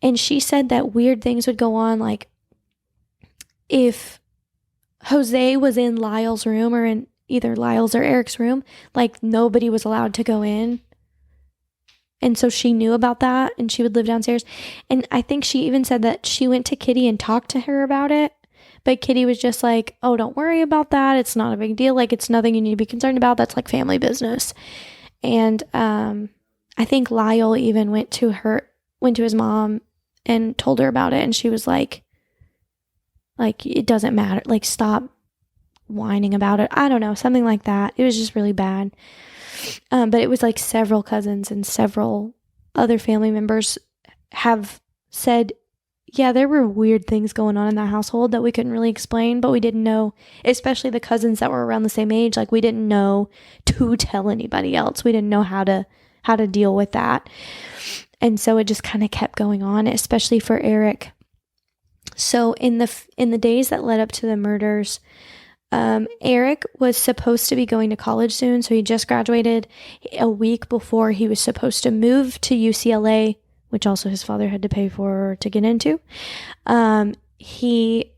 And she said that weird things would go on. Like, if Jose was in Lyle's room or in either Lyle's or Eric's room, like, nobody was allowed to go in. And so she knew about that, and she would live downstairs. And I think she even said that she went to Kitty and talked to her about it. But Kitty was just like, oh, don't worry about that. It's not a big deal. Like, it's nothing you need to be concerned about. That's like family business. And I think Lyle even went to his mom and told her about it. And she was like, it doesn't matter. Like, stop whining about it. I don't know, something like that. It was just really bad. But it was like several cousins and several other family members have said, yeah, there were weird things going on in that household that we couldn't really explain, but we didn't know, especially the cousins that were around the same age, like, we didn't know to tell anybody else. We didn't know how to deal with that. And so it just kind of kept going on, especially for Eric. So in the days that led up to the murders, Eric was supposed to be going to college soon. So he just graduated a week before he was supposed to move to UCLA, which also his father had to pay for to get into. He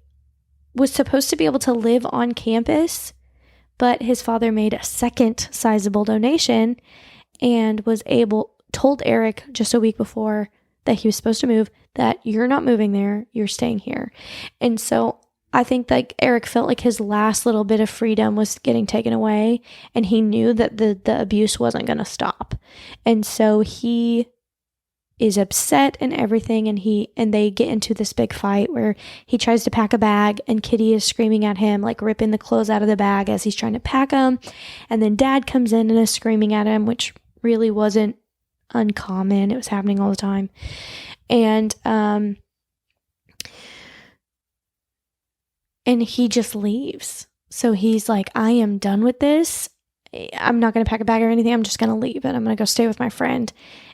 was supposed to be able to live on campus, but his father made a second sizable donation and told Eric just a week before that he was supposed to move that you're not moving there, you're staying here. And so I think like Eric felt like his last little bit of freedom was getting taken away, and he knew that the abuse wasn't going to stop. And so he is upset and everything, and they get into this big fight where he tries to pack a bag and Kitty is screaming at him, like ripping the clothes out of the bag as he's trying to pack them. And then Dad comes in and is screaming at him, which really wasn't uncommon. It was happening all the time. And he just leaves. So he's like, I am done with this. I'm not going to pack a bag or anything. I'm just going to leave and I'm going to go stay with my friend.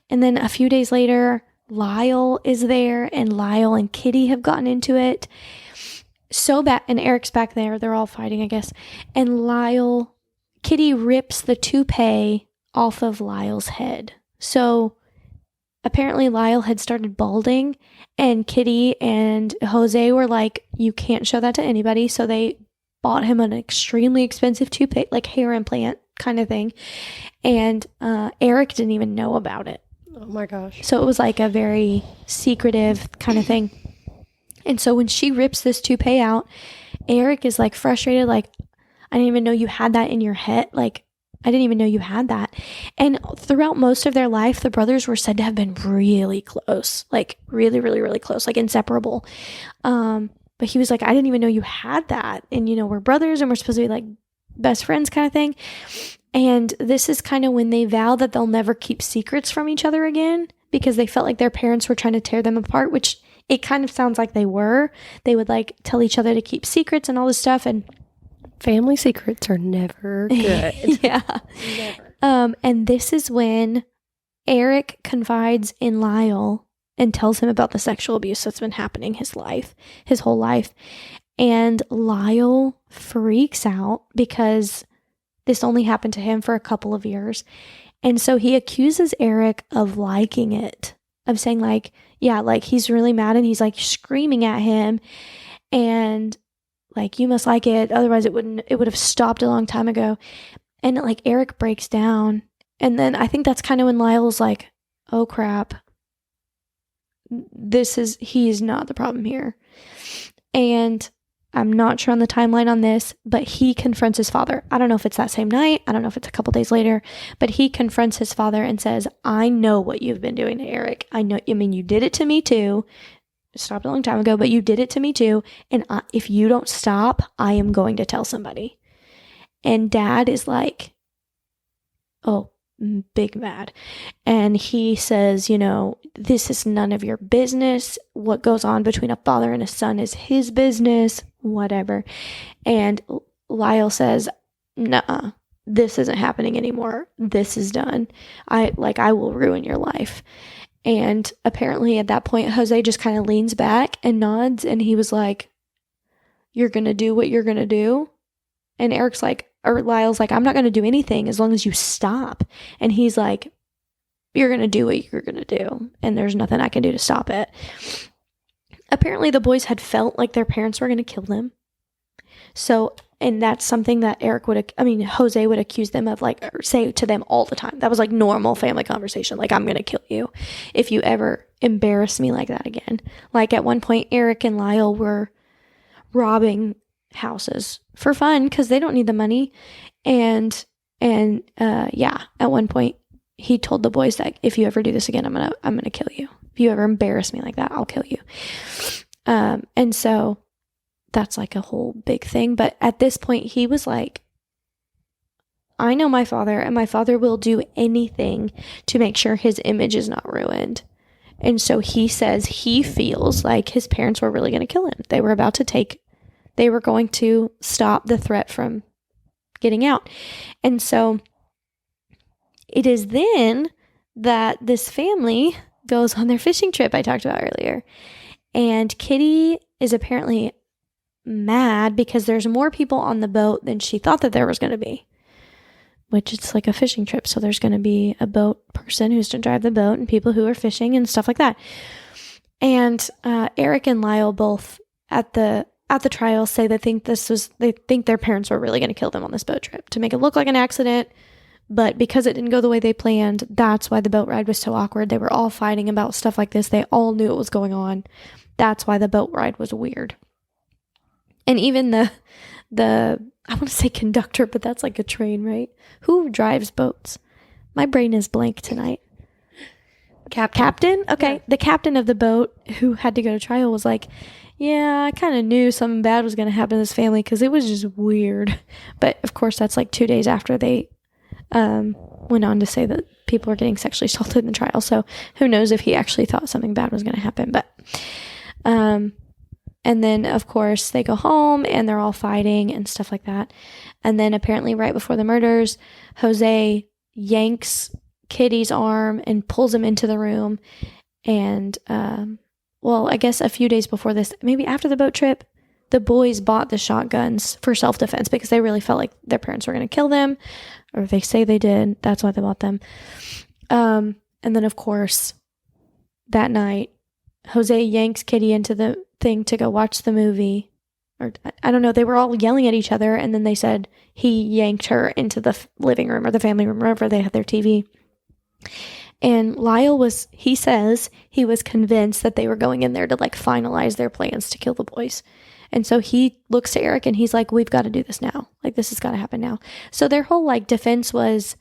And then a few days later, Lyle is there, and Lyle and Kitty have gotten into it so bad. And Eric's back there. They're all fighting, I guess. And Kitty rips the toupee off of Lyle's head. So apparently Lyle had started balding, and Kitty and Jose were like, you can't show that to anybody. So they bought him an extremely expensive toupee, like hair implant kind of thing. And Eric didn't even know about it. Oh my gosh. So it was like a very secretive kind of thing. And so when she rips this toupee out, Eric is like frustrated, like, I didn't even know you had that in your head. Like, I didn't even know you had that. And throughout most of their life, the brothers were said to have been really close, like really, really, really close, like inseparable. But he was like, I didn't even know you had that. And, you know, we're brothers and we're supposed to be like best friends kind of thing. And this is kind of when they vow that they'll never keep secrets from each other again, because they felt like their parents were trying to tear them apart, which it kind of sounds like they were. They would like tell each other to keep secrets and all this stuff. And family secrets are never good. Yeah. Never. And this is when Eric confides in Lyle and tells him about the sexual abuse that's been happening his whole life. And Lyle freaks out because this only happened to him for a couple of years. And so he accuses Eric of liking it, of saying like, yeah, like he's really mad and he's like screaming at him and like, you must like it. Otherwise it would have stopped a long time ago. And like Eric breaks down. And then I think that's kind of when Lyle's like, oh crap, he's not the problem here. And I'm not sure on the timeline on this, but he confronts his father. I don't know if it's that same night. I don't know if it's a couple days later, but he confronts his father and says, I know what you've been doing to Eric. I mean, you did it to me too. It stopped a long time ago, but you did it to me too. And if you don't stop, I am going to tell somebody. And Dad is like, oh, big mad. And he says, you know, this is none of your business. What goes on between a father and a son is his business, whatever. And Lyle says, nuh-uh, this isn't happening anymore. This is done. I will ruin your life. And apparently at that point, Jose just kind of leans back and nods. And he was like, you're going to do what you're going to do. And Lyle's like, I'm not going to do anything as long as you stop. And he's like, you're going to do what you're going to do. And there's nothing I can do to stop it. Apparently the boys had felt like their parents were going to kill them. So, and that's something that Jose would accuse them of, like, or say to them all the time. That was like normal family conversation. Like, I'm going to kill you if you ever embarrass me like that again. Like at one point, Eric and Lyle were robbing houses for fun because they don't need the money. And at one point he told the boys that if you ever do this again, I'm gonna kill you. If you ever embarrass me like that, I'll kill you. And so that's like a whole big thing. But at this point he was like, I know my father, and my father will do anything to make sure his image is not ruined. And so he says he feels like his parents were really going to kill him. They were going to stop the threat from getting out. And so it is then that this family goes on their fishing trip I talked about earlier. And Kitty is apparently mad because there's more people on the boat than she thought that there was going to be, which it's like a fishing trip. So there's going to be a boat person who's to drive the boat and people who are fishing and stuff like that. And Eric and Lyle both at the trial say they think their parents were really going to kill them on this boat trip to make it look like an accident. But because it didn't go the way they planned, that's why the boat ride was so awkward. They were all fighting about stuff like this. They all knew what was going on. That's why the boat ride was weird. And even the I want to say conductor, but that's like a train, right? Who drives boats? My brain is blank tonight. Captain? Okay. Yeah. The captain of the boat who had to go to trial was like, yeah, I kind of knew something bad was going to happen to this family because it was just weird. But of course, that's like 2 days after they went on to say that people were getting sexually assaulted in the trial. So who knows if he actually thought something bad was going to happen. But, and then of course they go home and they're all fighting and stuff like that. And then apparently right before the murders, Jose yanks Kitty's arm and pulls him into the room. And, I guess a few days before this, maybe after the boat trip, the boys bought the shotguns for self-defense because they really felt like their parents were going to kill them, or they say they did. That's why they bought them. And then, of course, that night, Jose yanks Kitty into the thing to go watch the movie. Or I don't know. They were all yelling at each other, and then they said he yanked her into the living room or the family room, wherever they had their TV. And Lyle he says he was convinced that they were going in there to like finalize their plans to kill the boys. And so he looks to Eric and he's like, we've got to do this now. Like, this has got to happen now. So their whole like defense was,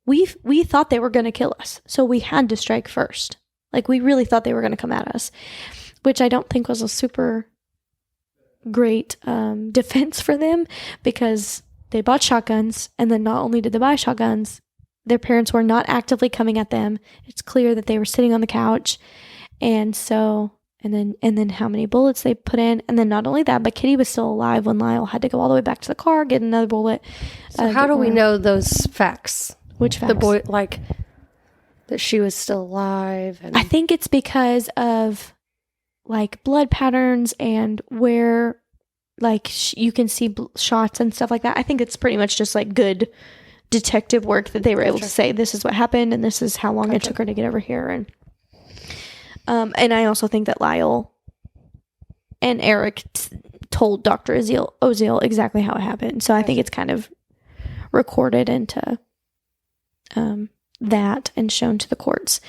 we thought they were going to kill us. So we had to strike first. Like, we really thought they were going to come at us, which I don't think was a super great defense for them, because they bought shotguns. And then not only did they buy shotguns, their parents were not actively coming at them. It's clear that they were sitting on the couch. And so, and then how many bullets they put in. And then not only that, but Kitty was still alive when Lyle had to go all the way back to the car, get another bullet. So how do we know those facts? Which facts? The boy, like, that she was still alive. And I think it's because of, like, blood patterns and where, like, you can see shots and stuff like that. I think it's pretty much just, like, good detective work that they were able to say, this is what happened and this is how long it took her to get over here. And I also think that Lyle and Eric told Dr. Oziel exactly how it happened. So I think it's kind of recorded into that and shown to the courts.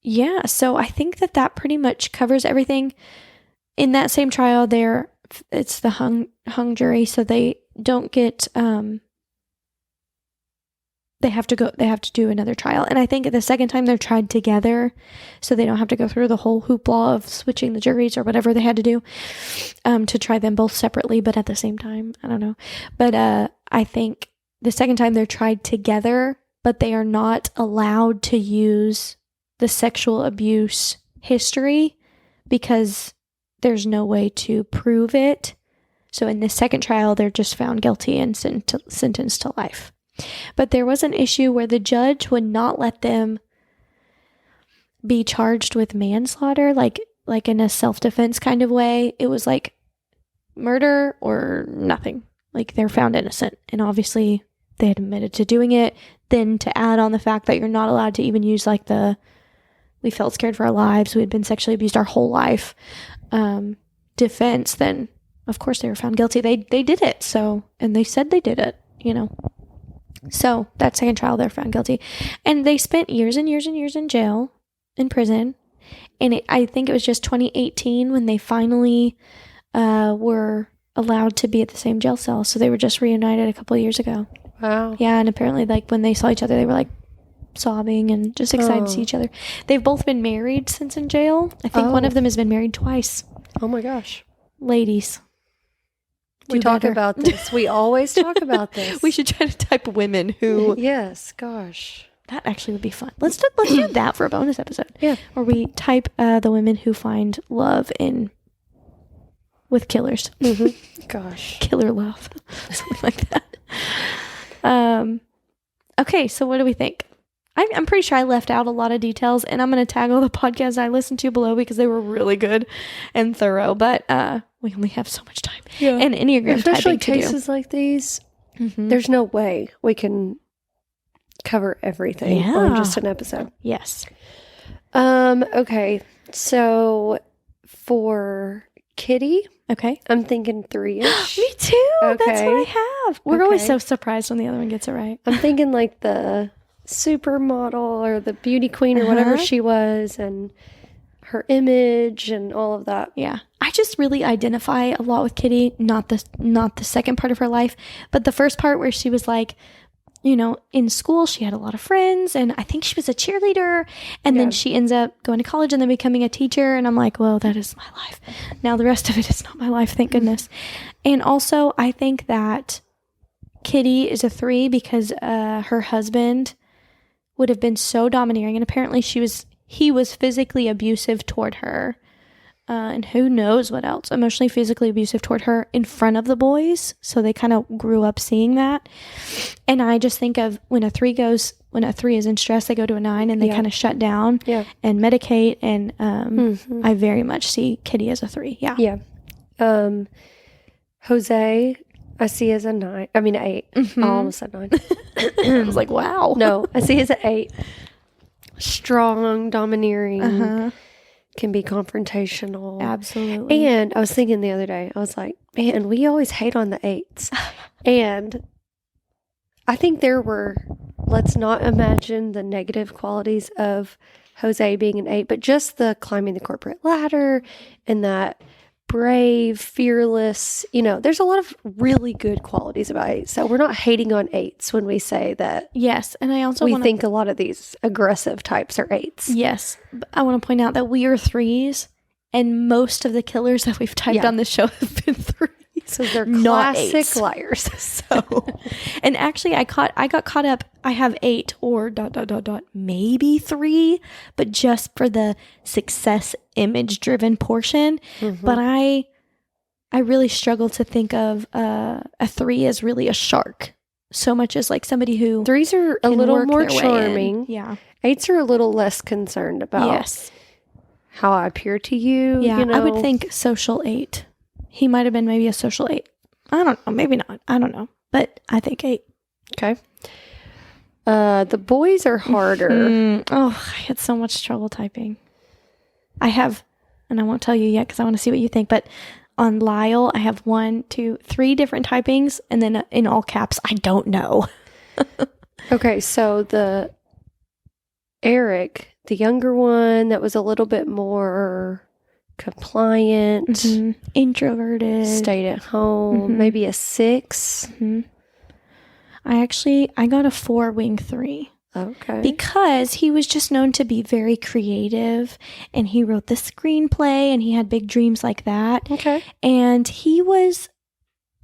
Yeah, so I think that pretty much covers everything. In that same trial it's the hung jury, so they don't get they have to do another trial. And I think the second time they're tried together, so they don't have to go through the whole hoopla of switching the juries or whatever they had to do to try them both separately but at the same time. I don't know. But I think the second time they're tried together, but they are not allowed to use the sexual abuse history because there's no way to prove it. So in the second trial, they're just found guilty and sentenced to life. But there was an issue where the judge would not let them be charged with manslaughter, like in a self-defense kind of way. It was like murder or nothing. Like, they're found innocent. And obviously they had admitted to doing it. Then to add on the fact that you're not allowed to even use like we felt scared for our lives, we had been sexually abused our whole life, defense, then of course they were found guilty. They did it. So, and they said they did it, So that second trial, they're found guilty. And they spent years and years and years in jail, in prison. And I think it was just 2018 when they finally were allowed to be at the same jail cell. So they were just reunited a couple of years ago. Wow. Yeah, and apparently, like, when they saw each other, they were, like, sobbing and just excited to see each other. They've both been married since in jail. I think one of them has been married twice. Oh, my gosh. Ladies. We talk about this. We always talk about this. We should try to type women who... Yes, gosh. That actually would be fun. Let's do that for a bonus episode. Yeah. Or we type the women who find love with killers. Mm-hmm. Gosh. Killer love. Something like that. Okay, so what do we think? I'm pretty sure I left out a lot of details, and I'm going to tag all the podcasts I listened to below because they were really good and thorough, but we only have so much time. Yeah. And Enneagram especially typing to do. cases like these, there's no way we can cover everything on just an episode. Yes. Okay, so for Kitty, okay, I'm thinking 3-ish. Me too. Okay. That's what I have. We're always so surprised when the other one gets it right. I'm thinking like the supermodel or the beauty queen or whatever she was, and her image and all of that. Yeah. I just really identify a lot with Kitty, not the second part of her life, but the first part where she was like, in school she had a lot of friends, and I think she was a cheerleader, and then she ends up going to college and then becoming a teacher, and I'm like, well, that is my life. Now the rest of it is not my life, thank goodness. And also I think that Kitty is a 3 because her husband would have been so domineering, and apparently he was physically abusive toward her, and who knows what else, emotionally, physically abusive toward her in front of the boys. So they kind of grew up seeing that. And I just think of when a 3 is in stress, they go to a 9 and they kind of shut down and medicate. And I very much see Kitty as a 3. Yeah. Yeah. Jose, I see as a 9. I mean, 8. I almost said 9. I was like, wow. No, I see as an 8. strong, domineering, can be confrontational. Absolutely. And I was thinking the other day, I was like, man, we always hate on the 8s. And I think let's not imagine the negative qualities of Jose being an 8, but just the climbing the corporate ladder and that brave, fearless, there's a lot of really good qualities about 8. So we're not hating on 8s when we say that. Yes. And I also think a lot of these aggressive types are 8s. Yes. But I want to point out that we are 3s, and most of the killers that we've typed on this show have been 3s. So they're classic liars. So, and actually I got caught up. I have 8 or ... maybe 3, but just for the success image driven portion. Mm-hmm. But I really struggle to think of a 3 as really a shark so much as like somebody who 3s are a little more charming. Yeah. 8s are a little less concerned about how I appear to you. Yeah. I would think social 8. He might have been maybe a social 8. I don't know. Maybe not. I don't know. But I think 8. Okay. The boys are harder. Oh, I had so much trouble typing. I have, and I won't tell you yet because I want to see what you think, but on Lyle, I have 1, 2, 3 different typings, and then in all caps, I don't know. Okay, so the Eric, the younger one that was a little bit more compliant, introverted, stayed at home, maybe a 6. I got a 4 wing 3. Okay. Because he was just known to be very creative, and he wrote the screenplay, and he had big dreams like that. Okay. And he was,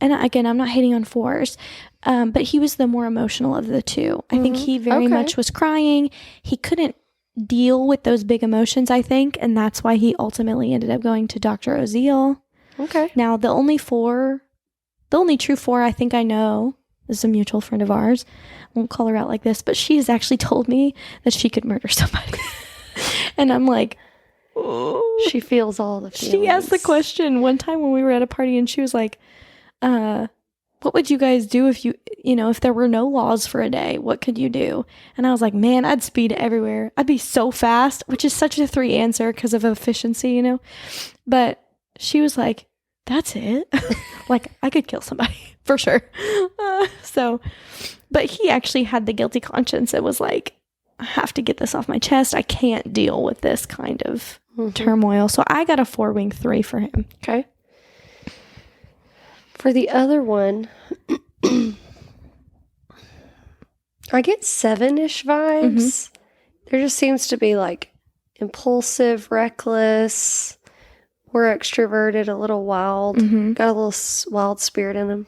and again, I'm not hating on 4s, but he was the more emotional of the two. I think he very much was crying. He couldn't deal with those big emotions, I think, and that's why he ultimately ended up going to Dr. Oziel. Okay. Now, the only true 4 I think I know is a mutual friend of ours. I won't call her out like this, but she has actually told me that she could murder somebody. And I'm like, oh. She feels all the feelings. She asked the question one time when we were at a party, and she was like, what would you guys do if if there were no laws for a day? What could you do? And I was like, man, I'd speed everywhere. I'd be so fast, which is such a 3 answer because of efficiency, But she was like, that's it. Like, I could kill somebody for sure. But he actually had the guilty conscience. It was like, I have to get this off my chest. I can't deal with this kind of turmoil. So I got a 4 wing 3 for him. Okay. For the other one, I get 7-ish vibes. There just seems to be like impulsive, reckless, we're extroverted, a little wild, got a little wild spirit in him.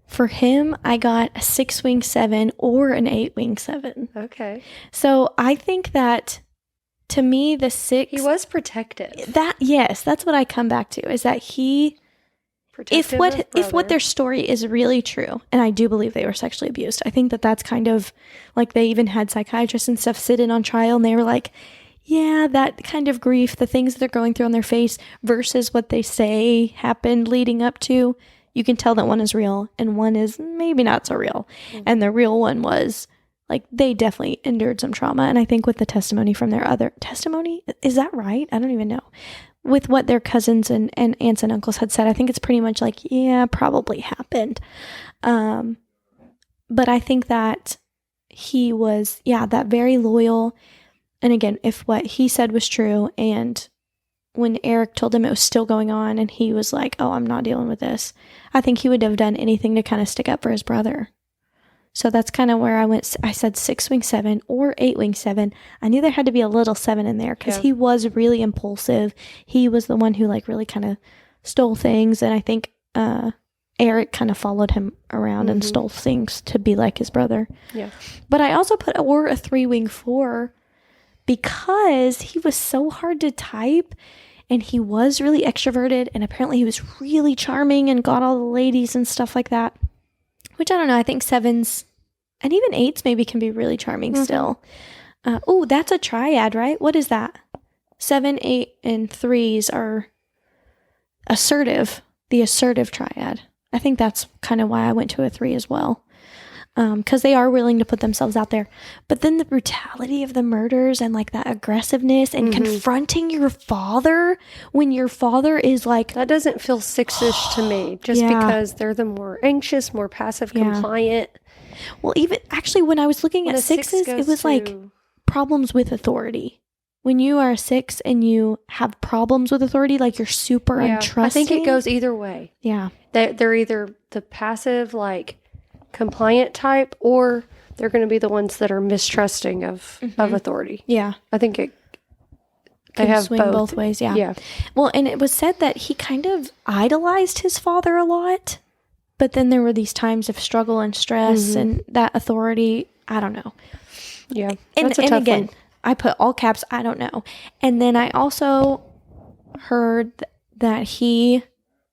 For him, I got a 6 wing 7 or an 8 wing 7. Okay. So I think that, to me, the 6... He was protective. Yes, that's what I come back to, is that he... If what their story is really true, and I do believe they were sexually abused, I think that that's kind of, like, they even had psychiatrists and stuff sit in on trial, and they were like, yeah, that kind of grief, the things that they're going through on their face versus what they say happened leading up to, you can tell that one is real and one is maybe not so real. And the real one was, like, they definitely endured some trauma. And I think with the testimony from their other testimony, is that right? I don't even know. With what their cousins and aunts and uncles had said, I think it's pretty much like, yeah, probably happened. But I think that he was, that very loyal. And again, if what he said was true, and when Eric told him it was still going on and he was like, oh, I'm not dealing with this, I think he would have done anything to kind of stick up for his brother. So that's kind of where I went. I said 6 wing 7 or 8 wing 7. I knew there had to be a little 7 in there because he was really impulsive. He was the one who, like, really kind of stole things. And I think Eric kind of followed him around and stole things to be like his brother. Yeah. But I also put a 3 wing 4 because he was so hard to type, and he was really extroverted, and apparently he was really charming and got all the ladies and stuff like that. Which, I don't know, I think 7s and even 8s maybe can be really charming still. Oh, that's a triad, right? What is that? 7, 8, and 3s are assertive. The assertive triad. I think that's kind of why I went to a 3 as well. because they are willing to put themselves out there. But then the brutality of the murders and like that aggressiveness and confronting your father when your father is like... That doesn't feel six-ish to me, just because they're the more anxious, more passive, compliant. Well, even actually when I was looking at sixes, it was like problems with authority. When you are a 6 and you have problems with authority, like you're super untrusting. I think it goes either way. Yeah. They're either the passive, like, compliant type, or they're going to be the ones that are mistrusting of authority. Yeah. I think they have swing both ways. Yeah. Well, and it was said that he kind of idolized his father a lot, but then there were these times of struggle and stress and that authority. I don't know. Yeah. That's a tough one. I put all caps, I don't know. And then I also heard that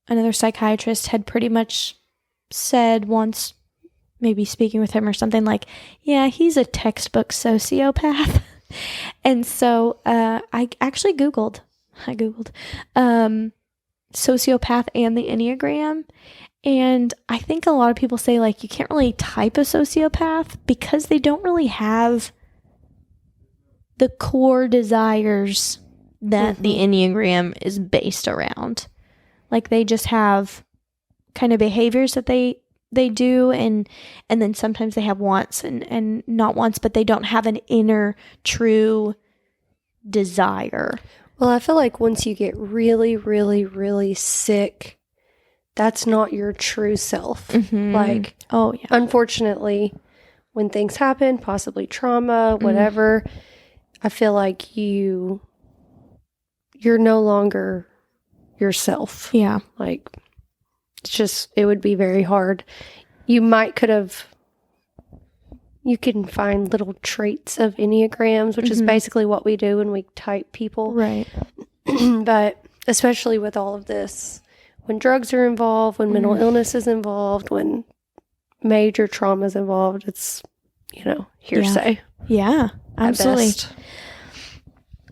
another psychiatrist had pretty much said once, maybe speaking with him or something, like, yeah, he's a textbook sociopath. And so I actually Googled sociopath and the Enneagram. And I think a lot of people say, like, you can't really type a sociopath because they don't really have the core desires that the Enneagram is based around. Like, they just have kind of behaviors that they do, and then sometimes they have wants and not wants, but they don't have an inner true desire. Well, I feel like once you get really, really, really sick, that's not your true self. Like, unfortunately, when things happen, possibly trauma, whatever, I feel like you're no longer yourself. Yeah. Like, it would be very hard. You can find little traits of Enneagrams, which is basically what we do when we type people. Right. But especially with all of this, when drugs are involved, when mental illness is involved, when major trauma is involved, it's, hearsay. Yeah, absolutely. At best.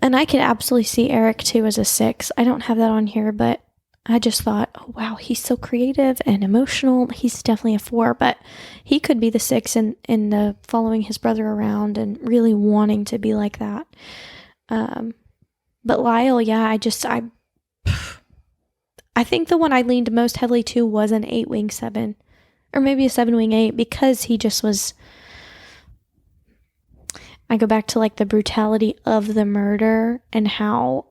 And I could absolutely see Eric too as a 6. I don't have that on here, but I just thought, oh wow, he's so creative and emotional. He's definitely a 4, but he could be the 6 in the following his brother around and really wanting to be like that. But Lyle, yeah, I think the one I leaned most heavily to was an 8-wing 7, or maybe a 7-wing 8, because he just was. I go back to like the brutality of the murder and how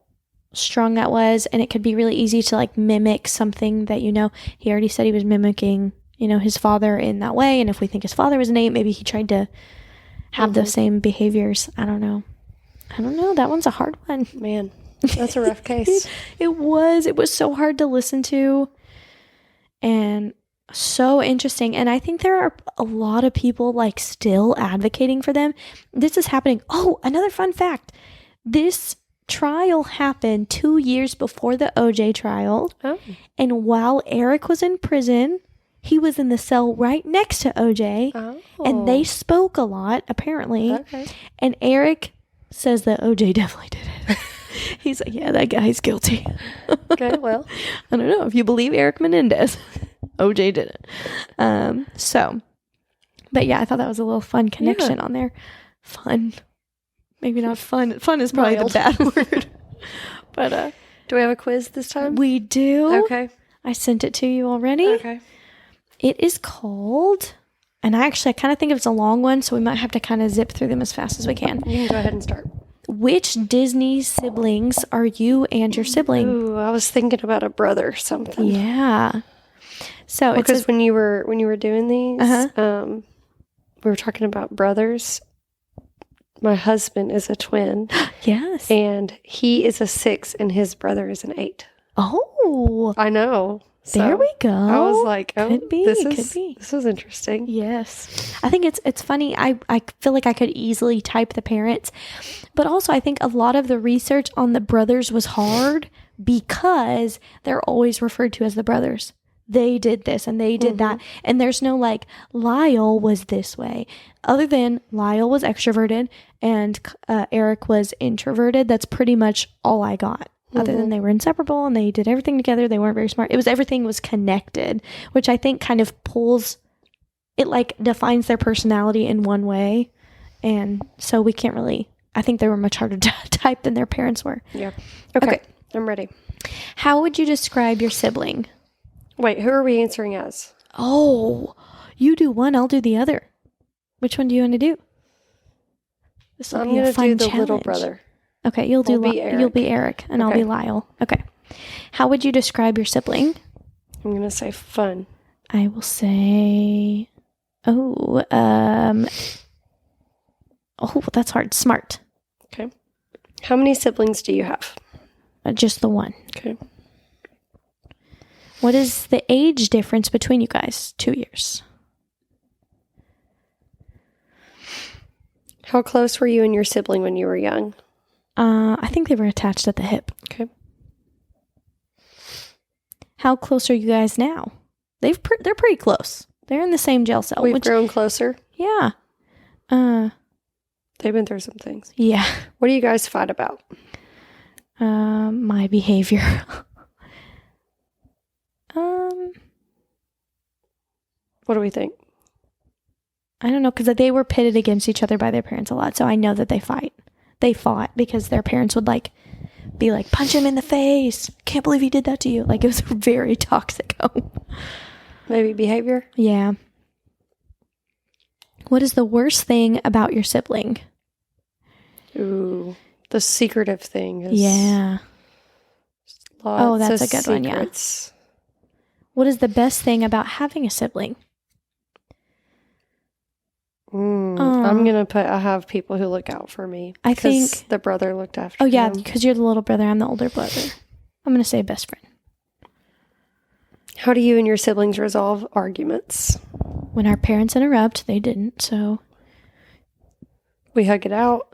strong that was, and it could be really easy to like mimic something that he already said he was mimicking his father in that way, and if we think his father was an 8, maybe he tried to have those same behaviors. I don't know, that one's a hard one, man. That's a rough case. It was so hard to listen to and so interesting, and I think there are a lot of people like still advocating for them. This is happening. Oh, another fun fact, this trial happened 2 years before the OJ trial. And while Eric was in prison, he was in the cell right next to OJ. And they spoke a lot, apparently. And Eric says that OJ definitely did it. He's like, yeah, that guy's guilty. Okay, well, I don't know if you believe Eric Menendez. OJ did it. But yeah, I thought that was a little fun connection on there. Fun. Maybe not fun. Fun is probably the bad word. But do we have a quiz this time? We do. Okay. I sent it to you already. Okay. It is called, and I kind of think it's a long one, so we might have to kind of zip through them as fast as we can. You can go ahead and start. Which Disney siblings are you and your sibling? Ooh, I was thinking about a brother or something. Yeah. So because when you were doing these, we were talking about brothers. My husband is a twin. Yes. And he is a 6 and his brother is an 8. Oh. I know. So there we go. I was like, oh, could be. This is interesting. Yes. I think it's funny. I feel like I could easily type the parents, but also I think a lot of the research on the brothers was hard because they're always referred to as the brothers. They did this and they did that. And there's no like, Lyle was this way. Other than Lyle was extroverted and Eric was introverted. That's pretty much all I got. Other than they were inseparable and they did everything together. They weren't very smart. Everything was connected, which I think kind of pulls it like defines their personality in one way. And so we can't really, I think they were much harder to type than their parents were. Yeah. Okay. I'm ready. How would you describe your sibling? Wait, who are we answering as? Oh, you do one, I'll do the other. Which one do you want to do? This will I'm be a going to fun do the challenge. little brother. Okay, you'll be Eric, and I'll be Lyle. Okay. How would you describe your sibling? I'm going to say fun. I will say, that's hard. Smart. Okay. How many siblings do you have? Just the one. Okay. What is the age difference between you guys? 2 years. How close were you and your sibling when you were young? I think they were attached at the hip. Okay. How close are you guys now? They're pretty close. They're in the same jail cell. We've grown closer. Yeah. They've been through some things. Yeah. What do you guys fight about? My behavior. What do we think? I don't know, because they were pitted against each other by their parents a lot, so I know that they fight. They fought because their parents would be like, punch him in the face. Can't believe he did that to you. Like, it was a very toxic home. Maybe behavior? Yeah. What is the worst thing about your sibling? Ooh, the secretive thing is. Yeah. That's a good one, yeah. What is the best thing about having a sibling? I'm going to put, I have people who look out for me. I think the brother looked after Oh, yeah, him. because you're the little brother. I'm the older brother. I'm going to say best friend. How do you and your siblings resolve arguments? When our parents interrupt, they didn't, so. We hug it out.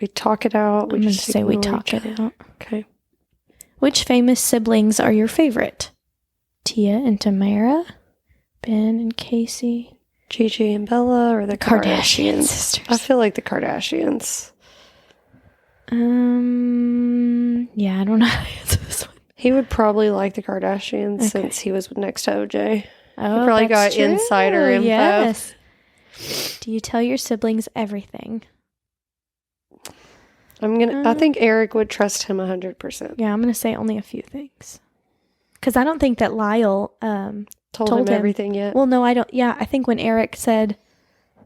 We talk it out. I'm going to say we talk it out. Okay. Which famous siblings are your favorite? Tia and Tamara, Ben and Casey, Gigi and Bella, or the Kardashians? sisters. I feel like the Kardashians. Yeah, I don't know how to answer this one. He would probably like the Kardashians since he was next to OJ. Oh, he probably got true. insider info. Yes. Do you tell your siblings everything? I think Eric would trust him 100%. Yeah, I'm gonna say only a few things. Because I don't think that Lyle told him everything yet. Well, no, I don't. Yeah, I think when Eric said,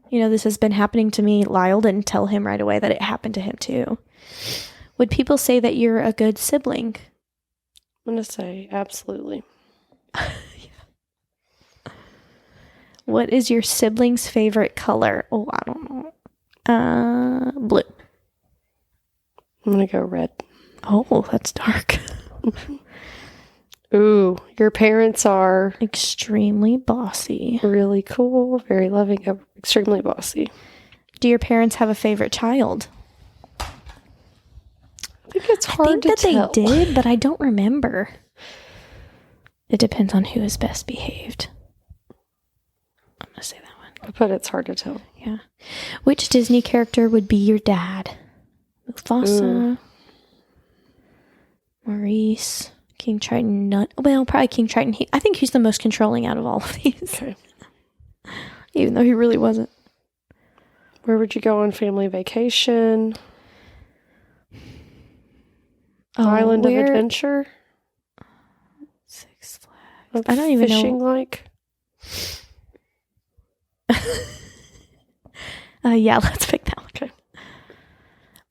this has been happening to me, Lyle didn't tell him right away that it happened to him too. Would people say that you're a good sibling? I'm going to say absolutely. What is your sibling's favorite color? Oh, I don't know. Blue. I'm going to go red. Oh, that's dark. Ooh, your parents are extremely bossy. Really cool, very loving, extremely bossy. Do your parents have a favorite child? I think it's hard to tell. They did, but I don't remember. It depends on who is best behaved. I'm going to say that one. But it's hard to tell. Yeah. Which Disney character would be your dad? Mufasa. Maurice. King Triton. Probably King Triton. I think he's the most controlling out of all of these. Okay. Even though he really wasn't. Where would you go on family vacation? Island of Adventure? Six Flags. I don't even know. Fishing like? Yeah, let's pick that one. Okay.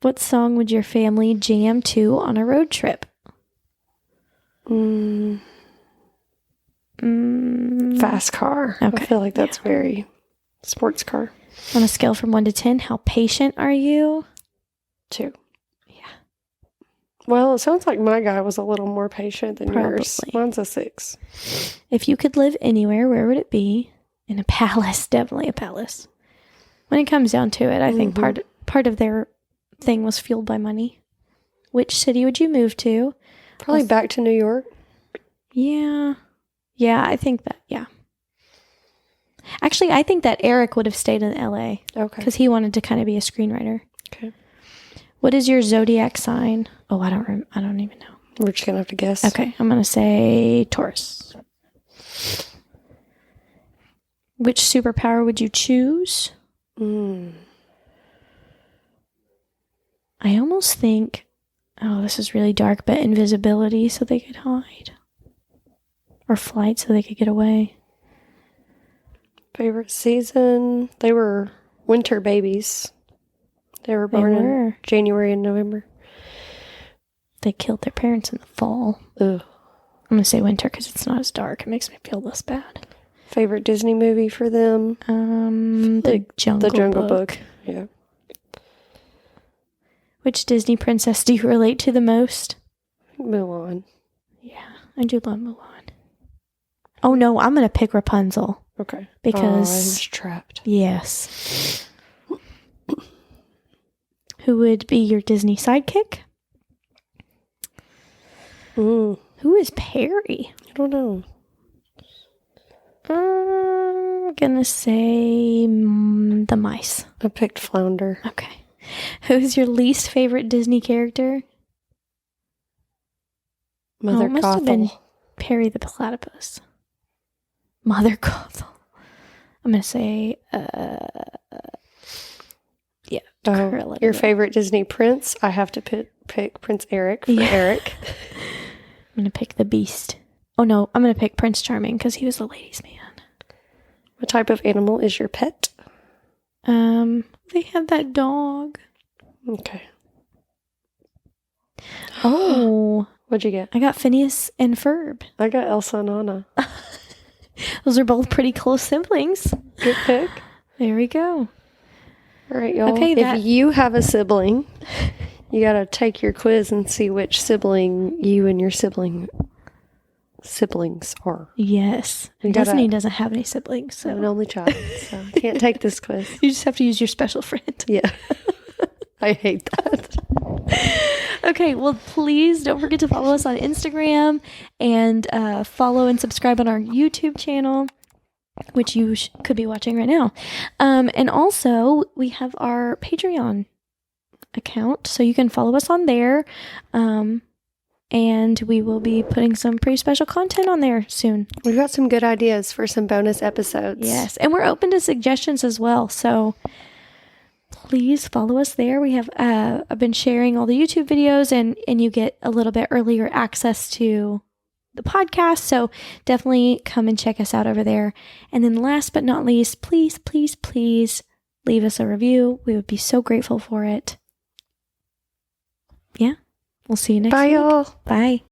What song would your family jam to on a road trip? Fast car. Okay. I feel like that's very sports car. On a scale from 1 to 10, how patient are you? 2. Yeah. Well, it sounds like my guy was a little more patient than yours. Mine's a 6. If you could live anywhere, where would it be? In a palace. Definitely a palace. When it comes down to it, I think part of their thing was fueled by money. Which city would you move to? Probably back to New York. Yeah. Yeah, I think that, yeah. Actually, I think that Eric would have stayed in LA. Okay. Because he wanted to kind of be a screenwriter. Okay. What is your zodiac sign? Oh, I don't even know. We're just going to have to guess. Okay, I'm going to say Taurus. Which superpower would you choose? Mm. I almost think, oh, this is really dark, but invisibility so they could hide. Or flight so they could get away. Favorite season? They were winter babies. They were born in January and November. They killed their parents in the fall. Ugh. I'm going to say winter because it's not as dark. It makes me feel less bad. Favorite Disney movie for them? The Jungle Book. Yeah. Which Disney princess do you relate to the most? Mulan. Yeah, I do love Mulan. Oh no, I'm going to pick Rapunzel. Okay. Because I was trapped. Yes. Who would be your Disney sidekick? Who is Perry? I don't know. I'm gonna say the mice. I picked Flounder. Okay. Who's your least favorite Disney character? Mother must have been Gothel. Perry the Platypus. Mother Gothel. I'm gonna say yeah. Oh, your favorite Disney prince? I have to pick Prince Eric for Eric. I'm gonna pick the Beast. Oh no, I'm gonna pick Prince Charming because he was the ladies' man. What type of animal is your pet? They have that dog. Okay. Oh. What'd you get? I got Phineas and Ferb. I got Elsa and Anna. Those are both pretty close siblings. Good pick. There we go. All right, y'all. Okay, if you have a sibling, you got to take your quiz and see which sibling you and your siblings are. Yes. Destiny doesn't have any siblings. So. I'm an only child, so I can't take this quiz. You just have to use your special friend. Yeah. I hate that. Okay, well, please don't forget to follow us on Instagram and follow and subscribe on our YouTube channel, which you could be watching right now. And also, we have our Patreon account, so you can follow us on there. And we will be putting some pretty special content on there soon. We've got some good ideas for some bonus episodes. Yes, and we're open to suggestions as well, so please follow us there. We have I've been sharing all the YouTube videos, and you get a little bit earlier access to the podcast, so definitely come and check us out over there. And then last but not least, please, please, please leave us a review. We would be so grateful for it. Yeah. We'll see you next week. Bye, y'all. Bye.